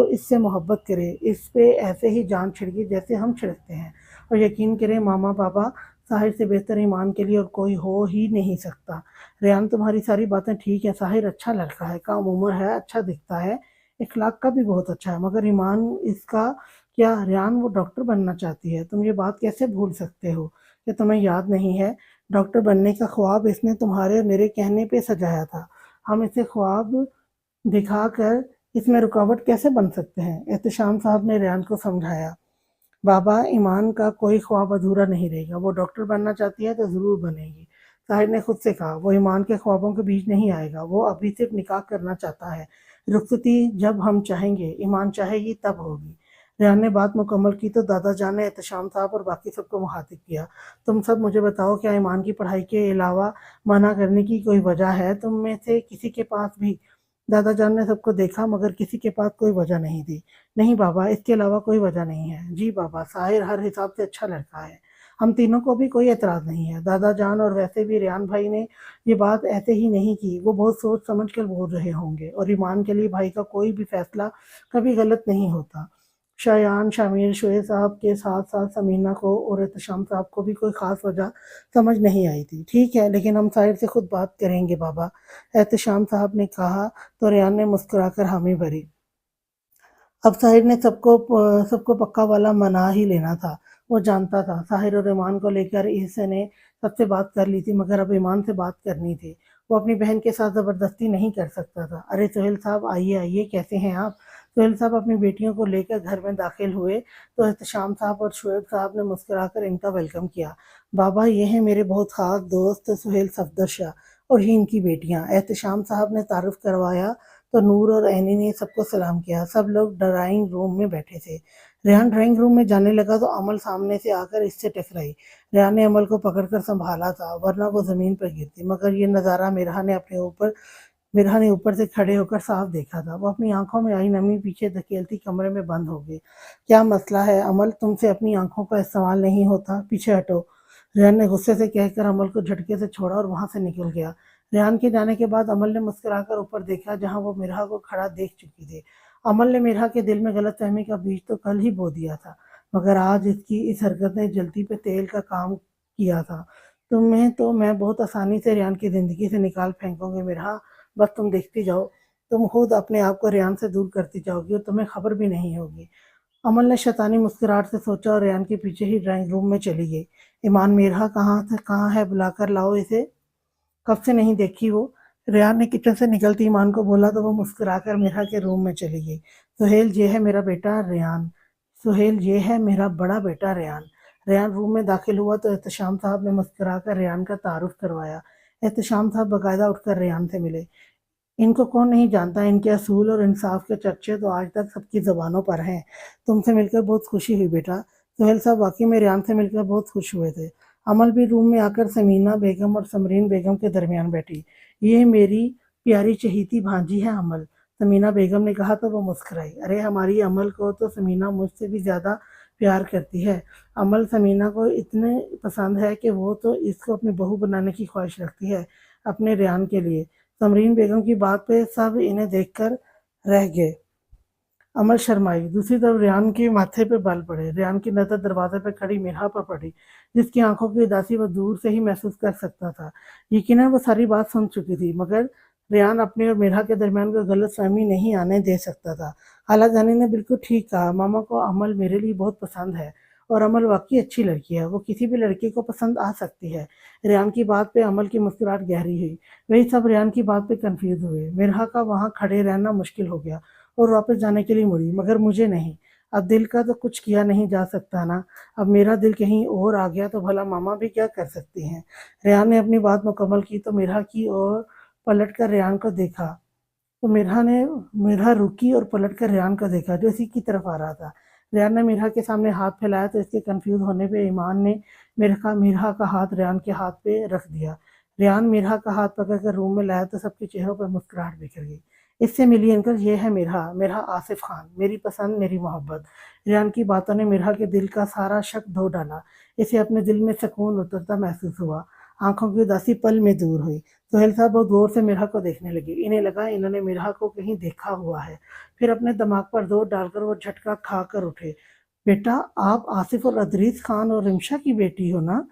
इससे मोहब्बत करे, इस पे ऐसे ही जान छिड़के जैसे हम छिड़कते हैं। और यकीन करें मामा पापा, साहिर से बेहतर ईमान के लिए और कोई हो ही नहीं सकता। रेहान, तुम्हारी सारी बातें ठीक है, साहिर अच्छा लड़का है, कम उम्र है, अच्छा दिखता है, इखलाक का भी बहुत अच्छा है, मगर ईमान इसका क्या? रेहान, वो डॉक्टर बनना चाहती है, तुम ये बात कैसे भूल सकते हो? क्या तुम्हें याद नहीं है? डॉक्टर बनने का ख्वाब इसने तुम्हारे और मेरे कहने पे सजाया था। हम इसे ख्वाब दिखाकर इसमें रुकावट कैसे बन सकते हैं? एहतशाम साहब ने रेहान को समझाया। बाबा, ईमान का कोई ख्वाब अधूरा नहीं रहेगा, वो डॉक्टर बनना चाहती है तो ज़रूर बनेगी। साहिर ने खुद से कहा। वो ईमान के ख्वाबों के बीच नहीं आएगा, वो अभी सिर्फ निकाह करना चाहता है। रुखसती जब हम चाहेंगे, ईमान चाहेगी तब होगी। रेहान ने बात मुकम्मल की तो दादा जान ने एहतशाम साहब और बाकी सबको मुखातिब किया। तुम सब मुझे बताओ, क्या ईमान की पढ़ाई के अलावा मना करने की कोई वजह है तुम में से किसी के पास भी? दादा जान ने सबको देखा मगर किसी के पास कोई वजह नहीं थी। नहीं बाबा, इसके अलावा कोई वजह नहीं है। जी बाबा, साहिर हर हिसाब से अच्छा लड़का है, हम तीनों को भी कोई एतराज़ नहीं है। दादा जान और वैसे भी रेहान भाई ने ये बात ऐसे ही नहीं की, वो बहुत सोच समझ कर बोल रहे होंगे, और ईमान के लिए भाई का कोई भी फैसला कभी गलत नहीं होता। शायान, शामिर, शोएब साहब के साथ साथ समीना को और एहतशाम साहब को भी कोई ख़ास वजह समझ नहीं आई थी। ठीक है, लेकिन हम साहिर से खुद बात करेंगे बाबा, एहतशाम साहब ने कहा तो रेहान ने मुस्कुराकर हामी भरी। अब साहिर ने सबको पक्का वाला मना ही लेना था। वो जानता था साहिर और ईमान को लेकर इसने सबसे बात कर ली थी, मगर अब ईमान से बात करनी थी। वो अपनी बहन के साथ ज़बरदस्ती नहीं कर सकता था। अरे सुहेल साहब, आइए आइए, कैसे हैं आप? सुहेल साहब अपनी बेटियों को लेकर घर में दाखिल हुए तो एहतशाम साहब और शोएब साहब ने मुस्कुराकर इनका वेलकम किया। बाबा, ये हैं मेरे बहुत ख़ास दोस्त सुहेल सफदर शाह और ये इनकी बेटियां। एहतशाम साहब ने तारुफ करवाया तो नूर और एनी ने सबको सलाम किया। सब लोग ड्राइंग रूम में बैठे थे। रेहान ड्राइंग रूम में जाने लगा तो अमल सामने से आकर इससे टकराई। रेहान ने अमल को पकड़कर संभाला था, वरना वो जमीन पर गिरती, मगर ये नज़ारा मिराह ने ऊपर से खड़े होकर साफ देखा था। वो अपनी आंखों में आई नमी पीछे धकेलती कमरे में बंद हो गई। क्या मसला है अमल, तुमसे अपनी आंखों का इस्तेमाल नहीं होता? पीछे हटो, रेहान ने गुस्से से कहकर अमल को झटके से छोड़ा और वहां से निकल गया। रेहान के जाने के बाद अमल ने मुस्कुराकर ऊपर देखा, जहां वो मिराह को खड़ा देख चुकी थी। अमल ने मिराह के दिल में गलतफहमी का बीज तो कल ही बो दिया था, मगर आज इसकी इस हरकत ने जल्दी पे तेल का काम किया था। तुम्हें तो मैं बहुत आसानी से रेहान की जिंदगी से निकाल फेंकूंगी मिराह, बस तुम देखती जाओ। तुम खुद अपने आप को रेहान से दूर करती जाओगी और तुम्हें खबर भी नहीं होगी। अमल ने शैतानी मुस्कुराहट से सोचा और रेहान के पीछे ही ड्राइंग रूम में चली गई। ईमान, मिराह कहाँ है, बुलाकर लाओ इसे, कब से नहीं देखी वो। रेहान ने किचन से निकलती ईमान को बोला तो वो मुस्कुराकर मिराह के रूम में चली गई। सुहेल, ये है मेरा बेटा रेहान। सुहेल, ये है मेरा बड़ा बेटा रेहान। रेहान रूम में दाखिल हुआ तो एहतशाम साहब ने मुस्कुराकर रेहान का तारुफ करवाया। एहतशाम साहब बाकायदा उठकर रेहान से मिले। इनको कौन नहीं जानता, इनके असूल और इंसाफ के चर्चे तो आज तक सबकी ज़बानों पर हैं। तुमसे मिलकर बहुत खुशी हुई बेटा। सुहेल साहब वाकई में रेहान से मिलकर बहुत खुश हुए थे। अमल भी रूम में आकर समीना बेगम और समरीन बेगम के दरमियान बैठी। ये मेरी प्यारी चहीती भांजी है अमल, समीना बेगम ने कहा तो वो मुस्कुराई। अरे हमारी अमल को तो समीना मुझसे भी ज़्यादा प्यार करती है। अमल समीना को इतने पसंद है कि वो तो इसको अपनी बहू बनाने की ख्वाहिश रखती है अपने रेहान के लिए। समरीन बेगम की बात पे सब इन्हें देखकर रह गए। अमल शर्माई। दूसरी तरफ रेहान के माथे पे बल पड़े। रेहान की नज़र दरवाजे पे खड़ी मिराह पर पड़ी, जिसकी आंखों की उदासी वो दूर से ही महसूस कर सकता था। यकीनन वो सारी बात सुन चुकी थी, मगर रेहान अपने और मिराह के दरमियान कोई गलतफहमी नहीं आने दे सकता था। खाला जानी ने बिल्कुल ठीक कहा, मामा को अमल मेरे लिए बहुत पसंद है, और अमल वाकई अच्छी लड़की है, वो किसी भी लड़के को पसंद आ सकती है। रेहान की बात पे अमल की मुस्कुराहट गहरी हुई। वही सब रेहान की बात पे कंफ्यूज हुए। मिराह का वहां खड़े रहना मुश्किल हो गया और वापस जाने के लिए मुड़ी, मगर मुझे नहीं। अब दिल का तो कुछ किया नहीं जा सकता ना। अब मेरा दिल कहीं और आ गया तो भला मामा भी क्या कर सकती हैं। रेहान ने अपनी बात मुकम्मल की तो मिराह की ओर पलट कर रेहान को देखा। तो मिराह रुकी और पलट कर रेहान को देखा, जो इसी की तरफ आ रहा था। रेहान ने मिराह के सामने हाथ फैलाया तो इसके कंफ्यूज होने पे ईमान ने मिराह का हाथ रेहान के हाथ पे रख दिया। रेहान मिराह का हाथ पकड़कर रूम में लाया तो सबके चेहरों पर मुस्कुराहट बिखर गई। इससे मिली अंकल, ये है मिराह, मेरा आसिफ खान, मेरी पसंद, मेरी मोहब्बत। रेहान की बातों ने मिराह के दिल का सारा शक धो डाला। इसे अपने दिल में सुकून उतरता महसूस हुआ। आंखों की उदासी पल में दूर हुई। सुहेल साहब बहुत गौर से मिराह को देखने लगे। इन्हें लगा इन्होंने मिराह को कहीं देखा हुआ है। फिर अपने दिमाग पर जोर डालकर वो झटका खा कर उठे। बेटा, आप आसिफ और अदरीस खान और रिमशा की बेटी हो ना?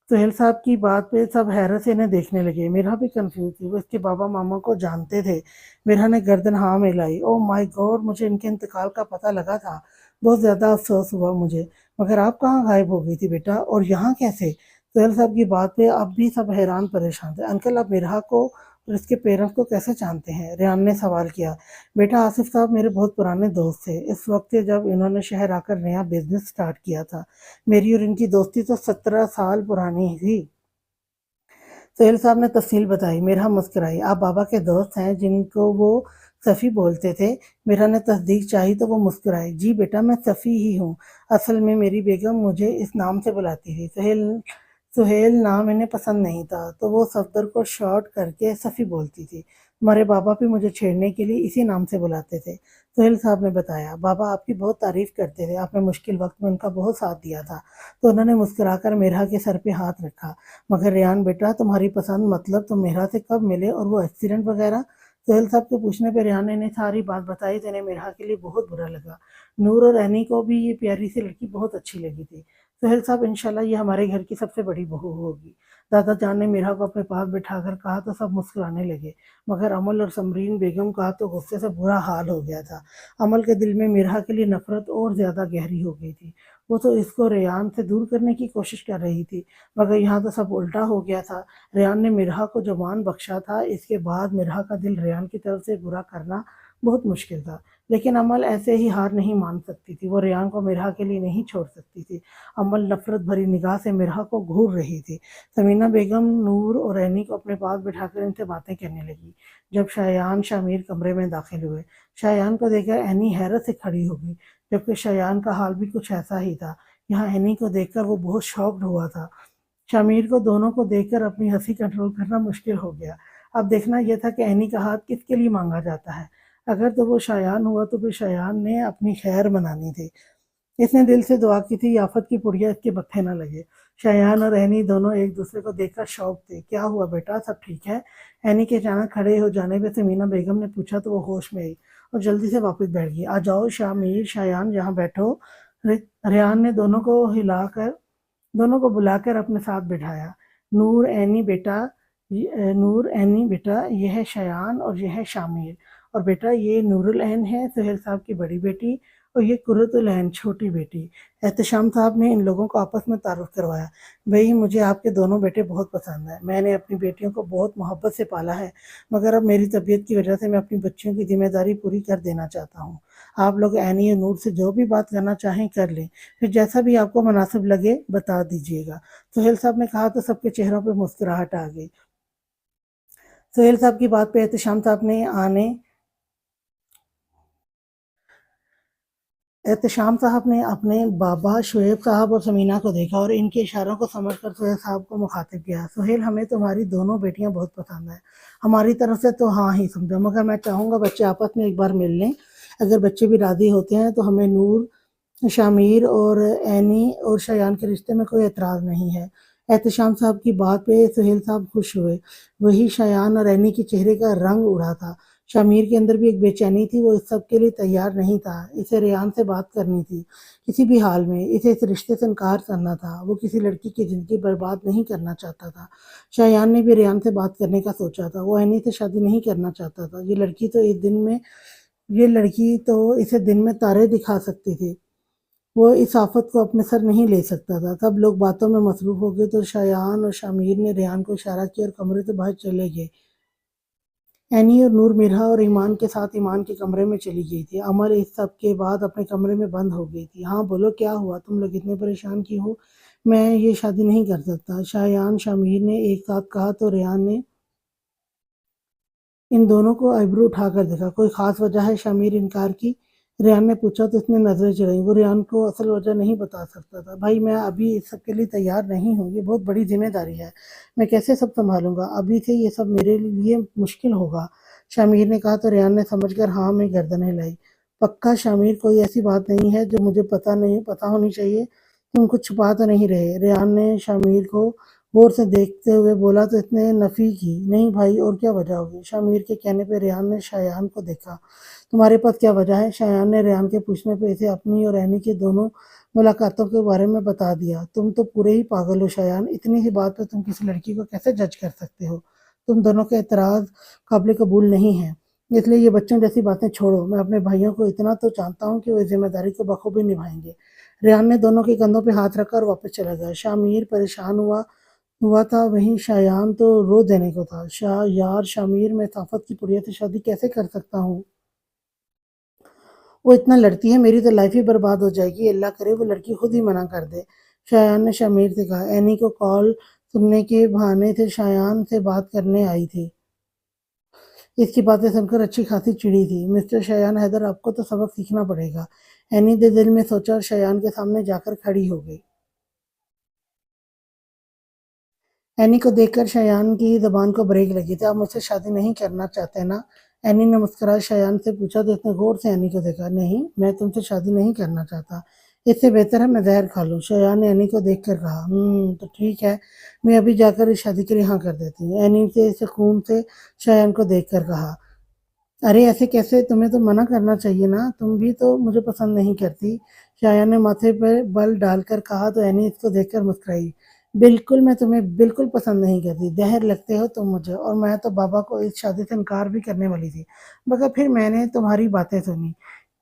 सुहेल साहब की बात पे सब हैरत से इन्हें देखने लगे। मिराह भी कंफ्यूज थी, वो इसके बाबा मामा को जानते थे। मिराह ने गर्दन हाँ मिलाई। ओह माय गॉड, मुझे इनके इंतकाल का पता लगा था, बहुत ज़्यादा अफसोस हुआ मुझे, मगर आप कहाँ गायब हो गई थी बेटा, और यहाँ कैसे? सुहेल साहब की बात पे अब भी सब हैरान परेशान थे। अंकल, आप मिराह को और इसके पेरेंट्स को कैसे जानते हैं? रेहान ने सवाल किया। बेटा, आसिफ साहब मेरे बहुत पुराने दोस्त थे, इस वक्त से जब इन्होंने शहर आकर नया बिजनेस स्टार्ट किया था। मेरी और इनकी दोस्ती तो 17 साल पुरानी थी। सुहेल साहब ने तफसील बताई। मेरा मुस्कुराई। आप बाबा के दोस्त हैं जिनको वो صفی بولتے تھے۔ میرا نے تصدیق چاہی تو وہ مسکرائے۔ جی بیٹا میں صفی ہی ہوں، اصل میں میری بیگم مجھے اس نام سے بلاتی تھی۔ سہیل نام انہیں پسند نہیں تھا تو وہ صفدر کو شارٹ کر کے صفی بولتی تھی۔ تمہارے بابا بھی مجھے چھیڑنے کے لیے اسی نام سے بلاتے تھے، سہیل صاحب نے بتایا۔ بابا آپ کی بہت تعریف کرتے تھے، آپ نے مشکل وقت میں ان کا بہت ساتھ دیا تھا۔ تو انہوں نے مسکرا کر میرا کے سر پہ ہاتھ رکھا۔ مگر ریان بیٹا تمہاری پسند مطلب تم میرا سے کب ملے اور وہ ایکسیڈنٹ وغیرہ؟ سہیل صاحب کے پوچھنے پہ ریان نے انہیں ساری بات بتائی تو انہیں میرا کے لیے بہت برا لگا۔ نور اور اینی کو بھی یہ پیاری سی لڑکی بہت اچھی لگی تھی۔ سہیل صاحب انشاءاللہ یہ ہمارے گھر کی سب سے بڑی بہو ہوگی، دادا جان نے میرا کو اپنے پاس بٹھا کر کہا تو سب مسکرانے لگے، مگر امل اور سمرین بیگم کا تو غصے سے برا حال ہو گیا تھا۔ امل کے دل میں میرا کے لیے نفرت اور زیادہ گہری ہو گئی تھی۔ وہ تو اس کو ریان سے دور کرنے کی کوشش کر رہی تھی، مگر یہاں تو سب الٹا ہو گیا تھا۔ ریان نے مرحا کو جو مان بخشا تھا، اس کے بعد مرحا کا دل ریان کی طرف سے برا کرنا بہت مشکل تھا۔ لیکن امل ایسے ہی ہار نہیں مان سکتی تھی، وہ ریان کو مرحا کے لیے نہیں چھوڑ سکتی تھی۔ امل نفرت بھری نگاہ سے مرحا کو گھور رہی تھی۔ سمینہ بیگم نور اور رینی کو اپنے پاس بٹھا کر ان سے باتیں کرنے لگی۔ جب شایان شامیر کمرے میں داخل ہوئے، شایان کو دیکھ کر اینی حیرت سے کھڑی ہو گئی، جبکہ شایان کا حال بھی کچھ ایسا ہی تھا۔ یہاں اینی کو دیکھ کر وہ بہت شاکڈ ہوا تھا۔ شامیر کو دونوں کو دیکھ کر اپنی ہنسی کنٹرول کرنا مشکل ہو گیا۔ اب دیکھنا یہ تھا کہ اینی کا ہاتھ کس کے لیے مانگا جاتا ہے۔ اگر تو وہ شایان ہوا تو پھر شایان نے اپنی خیر منانی تھی۔ اس نے دل سے دعا کی تھی آفت کی پڑیا اس کے متھے نہ لگے۔ شایان اور اینی دونوں ایک دوسرے کو دیکھ کر شوق تھے۔ کیا ہوا بیٹا، سب ٹھیک ہے؟ اینی کے اچانک کھڑے ہو جانے پہ سمینہ بیگم نے پوچھا تو وہ ہوش میں آئی اور جلدی سے واپس بیٹھ گئی۔ آ جاؤ شامیر، شایان یہاں بیٹھو۔ ریان نے دونوں کو بلا کر اپنے ساتھ بٹھایا۔ نور اینی بیٹا یہ ہے شایان اور یہ ہے شامیر، اور بیٹا یہ نور العین ہے سہیل صاحب کی بڑی بیٹی، اور یہ قرۃ العین چھوٹی بیٹی۔ احتشام صاحب نے ان لوگوں کو آپس میں تعارف کروایا۔ بھئی مجھے آپ کے دونوں بیٹے بہت پسند ہیں، میں نے اپنی بیٹیوں کو بہت محبت سے پالا ہے، مگر اب میری طبیعت کی وجہ سے میں اپنی بچیوں کی ذمہ داری پوری کر دینا چاہتا ہوں۔ آپ لوگ اینی اور نور سے جو بھی بات کرنا چاہیں کر لیں، پھر جیسا بھی آپ کو مناسب لگے بتا دیجیے گا، سہیل صاحب نے کہا تو سب کے چہروں پہ مسکراہٹ آ گئی۔ سہیل صاحب کی بات پہ احتشام صاحب نے اپنے بابا شعیب صاحب اور سمینہ کو دیکھا اور ان کے اشاروں کو سمجھ کر سہیل صاحب کو مخاطب کیا۔ سہیل ہمیں تمہاری دونوں بیٹیاں بہت پسند ہیں، ہماری طرف سے تو ہاں ہی سمجھو، مگر میں چاہوں گا بچے آپس میں ایک بار مل لیں۔ اگر بچے بھی راضی ہوتے ہیں تو ہمیں نور، شامیر اور اینی اور شایان کے رشتے میں کوئی اعتراض نہیں ہے۔ احتشام صاحب کی بات پہ سہیل صاحب خوش ہوئے۔ وہی شایان اور اینی کے چہرے کا رنگ اڑا تھا۔ شامیر کے اندر بھی ایک بے چینی تھی، وہ اس سب کے لیے تیار نہیں تھا۔ اسے ریان سے بات کرنی تھی کسی بھی حال میں، اسے اس رشتے سے انکار کرنا تھا، وہ کسی لڑکی کی زندگی برباد نہیں کرنا چاہتا تھا۔ شایان نے بھی ریان سے بات کرنے کا سوچا تھا، وہ اینی سے شادی نہیں کرنا چاہتا تھا۔ یہ لڑکی تو اسے دن میں تارے دکھا سکتی تھی، وہ اس آفت کو اپنے سر نہیں لے سکتا تھا۔ سب لوگ باتوں میں مصروف ہو گئے تو شایان اور شامیر نے ریان کو اشارہ کیا اور کمرے سے باہر چلے گئے۔ اینی اور نور مرحا اور ایمان کے ساتھ ایمان کے کمرے میں چلی گئی تھی۔ امل اس سب کے بعد اپنے کمرے میں بند ہو گئی تھی۔ ہاں بولو کیا ہوا، تم لوگ اتنے پریشان کیوں ہو؟ میں یہ شادی نہیں کر سکتا، شایان شامیر نے ایک ساتھ کہا تو ریان نے ان دونوں کو آئیبرو اٹھا کر دیکھا۔ کوئی خاص وجہ ہے؟ شامیر انکار کی ریان نے پوچھا تو اس نے نظریں چڑھائیں۔ وہ ریان کو اصل وجہ نہیں بتا سکتا تھا۔ بھائی میں ابھی اس سب کے لیے تیار نہیں ہوں، یہ بہت بڑی ذمہ داری ہے، میں کیسے سب سنبھالوں گا؟ ابھی سے یہ سب میرے لیے مشکل ہوگا، شامیر نے کہا تو ریان نے سمجھ کر ہاں میں گردن ہلائی۔ پکا شامیر، کوئی ایسی بات نہیں ہے جو مجھے پتا ہونی چاہیے، تم کچھ چھپا تو نہیں رہے؟ ریان نے شامیر کو غور سے دیکھتے ہوئے بولا تو اس نے نفی کی۔ نہیں بھائی، اور کیا وجہ ہوگی؟ شامیر کے کہنے پہ ریان نے شایان کو دیکھا۔ تمہارے پاس کیا وجہ ہے؟ شایان نے ریان کے پوچھنے پہ اسے اپنی اور اینی کے دونوں ملاقاتوں کے بارے میں بتا دیا۔ تم تو پورے ہی پاگل ہو شایان، اتنی سی بات پہ تم کسی لڑکی کو کیسے جج کر سکتے ہو؟ تم دونوں کے اعتراض قابل قبول نہیں ہیں، اس لیے یہ بچوں جیسی باتیں چھوڑو۔ میں اپنے بھائیوں کو اتنا تو جانتا ہوں کہ وہ اس ذمہ داری کو بخوبی نبھائیں گے۔ ریان نے دونوں کے کندھوں پہ ہاتھ رکھا اور واپس چلا گیا۔ شامیر پریشان ہوا تھا، وہیں شایان تو رو دینے کو تھا۔ یار شامیر، میں اس آفت کی پڑیا سے شادی کیسے کر سکتا ہوں؟ وہ اتنا لڑتی ہے، میری تو لائف ہی برباد ہو جائے گی، اللہ کرے وہ لڑکی خود ہی منع کر دے، شایان نے شامیر سے کہا۔ اینی کو کال سننے کے بہانے سے شایان سے بات کرنے آئی تھی۔ اس کی باتیں سن کر اچھی خاصی چڑی تھی۔ مسٹر شایان حیدر، آپ کو تو سبق سیکھنا پڑے گا، اینی نے دل میں سوچا اور شایان کے سامنے جا کر کھڑی ہو گئی۔ اینی کو دیکھ کر شایان کی زبان کو بریک لگی تھی۔ آپ مجھ سے شادی نہیں کرنا چاہتے نا؟ اینی نے مسکرائے شایان سے پوچھا تو اس نے غور سے اینی کو دیکھا۔ نہیں، میں تم سے شادی نہیں کرنا چاہتا، اس سے بہتر ہے میں زہر کھا لوں۔ شایان نے اینی کو دیکھ کر کہا۔ تو ٹھیک ہے، میں ابھی جا کر اس شادی کے لیے ہاں کر دیتی ہوں، اینی سے سکون سے شایان کو دیکھ کر کہا۔ ارے ایسے کیسے، تمہیں تو منع کرنا چاہیے نا، تم بھی تو مجھے پسند نہیں کرتی، شایان نے ماتھے پر بل ڈال کر کہا تو اینی اس کو دیکھ کر مسکرائی۔ بالکل، میں تمہیں بالکل پسند نہیں کرتی، زہر لگتے ہو تم مجھے، اور میں تو بابا کو اس شادی سے انکار بھی کرنے والی تھی، مگر پھر میں نے تمہاری باتیں سنی۔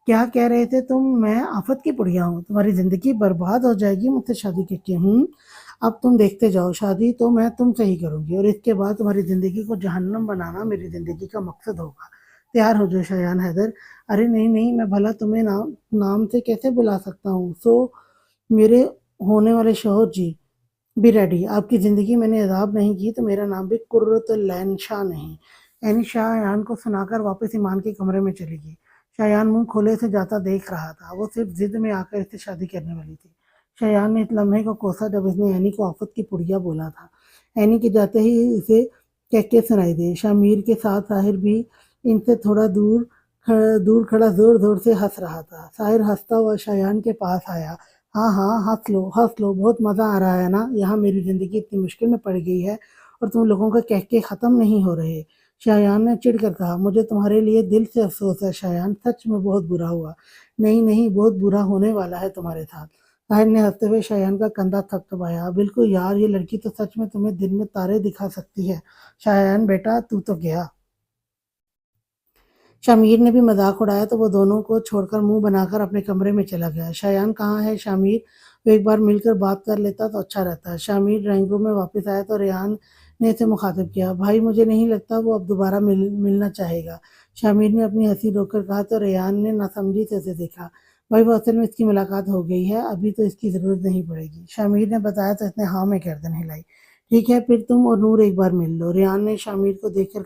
کیا کہہ رہے تھے تم؟ میں آفت کی پڑیا ہوں، تمہاری زندگی برباد ہو جائے گی مجھ سے شادی کر کے۔ اب تم دیکھتے جاؤ، شادی تو میں تم سے ہی کروں گی، اور اس کے بعد تمہاری زندگی کو جہنم بنانا میری زندگی کا مقصد ہوگا۔ تیار ہو جو شایان حیدر۔ ارے نہیں نہیں، میں بھلا تمہیں نام سے کیسے بلا سکتا ہوں؟ میرے ہونے والے شوہر جی بھی ریڈی، آپ کی زندگی میں نے عذاب نہیں کی تو میرا نام بھی قرۃ العین شاہ نہیں۔ اینی شایان کو سنا کر واپس ایمان کے کمرے میں چلی گئی۔ شایان منہ کھولے سے جاتا دیکھ رہا تھا، وہ صرف ضد میں آ کر اس سے شادی کرنے والی تھی۔ شایان نے اس لمحے کو کوسا جب اس نے اینی کو آفت کی پڑیا بولا تھا۔ اینی کے جاتے ہی اسے کہکے سنائی دے۔ شامیر کے ساتھ ساحر بھی ان سے تھوڑا دور کھڑا زور زور سے ہنس رہا تھا۔ ساحر ہنستا ہوا شایان کے پاس آیا۔ ہاں ہاں، ہنس لو، بہت مزہ آ رہا ہے نا؟ یہاں میری زندگی اتنی مشکل میں پڑ گئی ہے اور تم لوگوں کا کہکے ختم نہیں ہو رہے۔ شایان نے چڑھ کر کہا۔ مجھے تمہارے لیے دل سے افسوس ہے شایان، سچ میں بہت برا ہوا۔ نہیں نہیں، بہت برا ہونے والا ہے تمہارے ساتھ۔ ساحر نے ہنستے ہوئے شایان کا کندھا تھپتھپایا۔ بالکل یار، یہ لڑکی تو سچ میں تمہیں دن میں تارے دکھا سکتی ہے۔ شایان بیٹا، تو گیا۔ شامیر نے بھی مذاق اڑایا تو وہ دونوں کو چھوڑ کر منہ بنا کر اپنے کمرے میں چلا گیا۔ شایان کہاں ہے شامیر؟ وہ ایک بار مل کر بات کر لیتا تو اچھا رہتا۔ شامیر ڈرائنگ روم میں واپس آیا تو ریان نے اسے مخاطب کیا۔ بھائی، مجھے نہیں لگتا وہ اب دوبارہ ملنا چاہے گا، شامیر نے اپنی ہنسی روک کر کہا تو ریان نے ناسمجھی سے اسے دیکھا۔ بھائی، وہ اصل میں اس کی ملاقات ہو گئی ہے، ابھی تو اس کی ضرورت نہیں پڑے گی، شامیر نے بتایا تو اس نے ہاں میں گردن ہلائی۔ ٹھیک ہے، پھر تم اور نور ایک بار مل لو، ریان نے شامیر کو دیکھ کر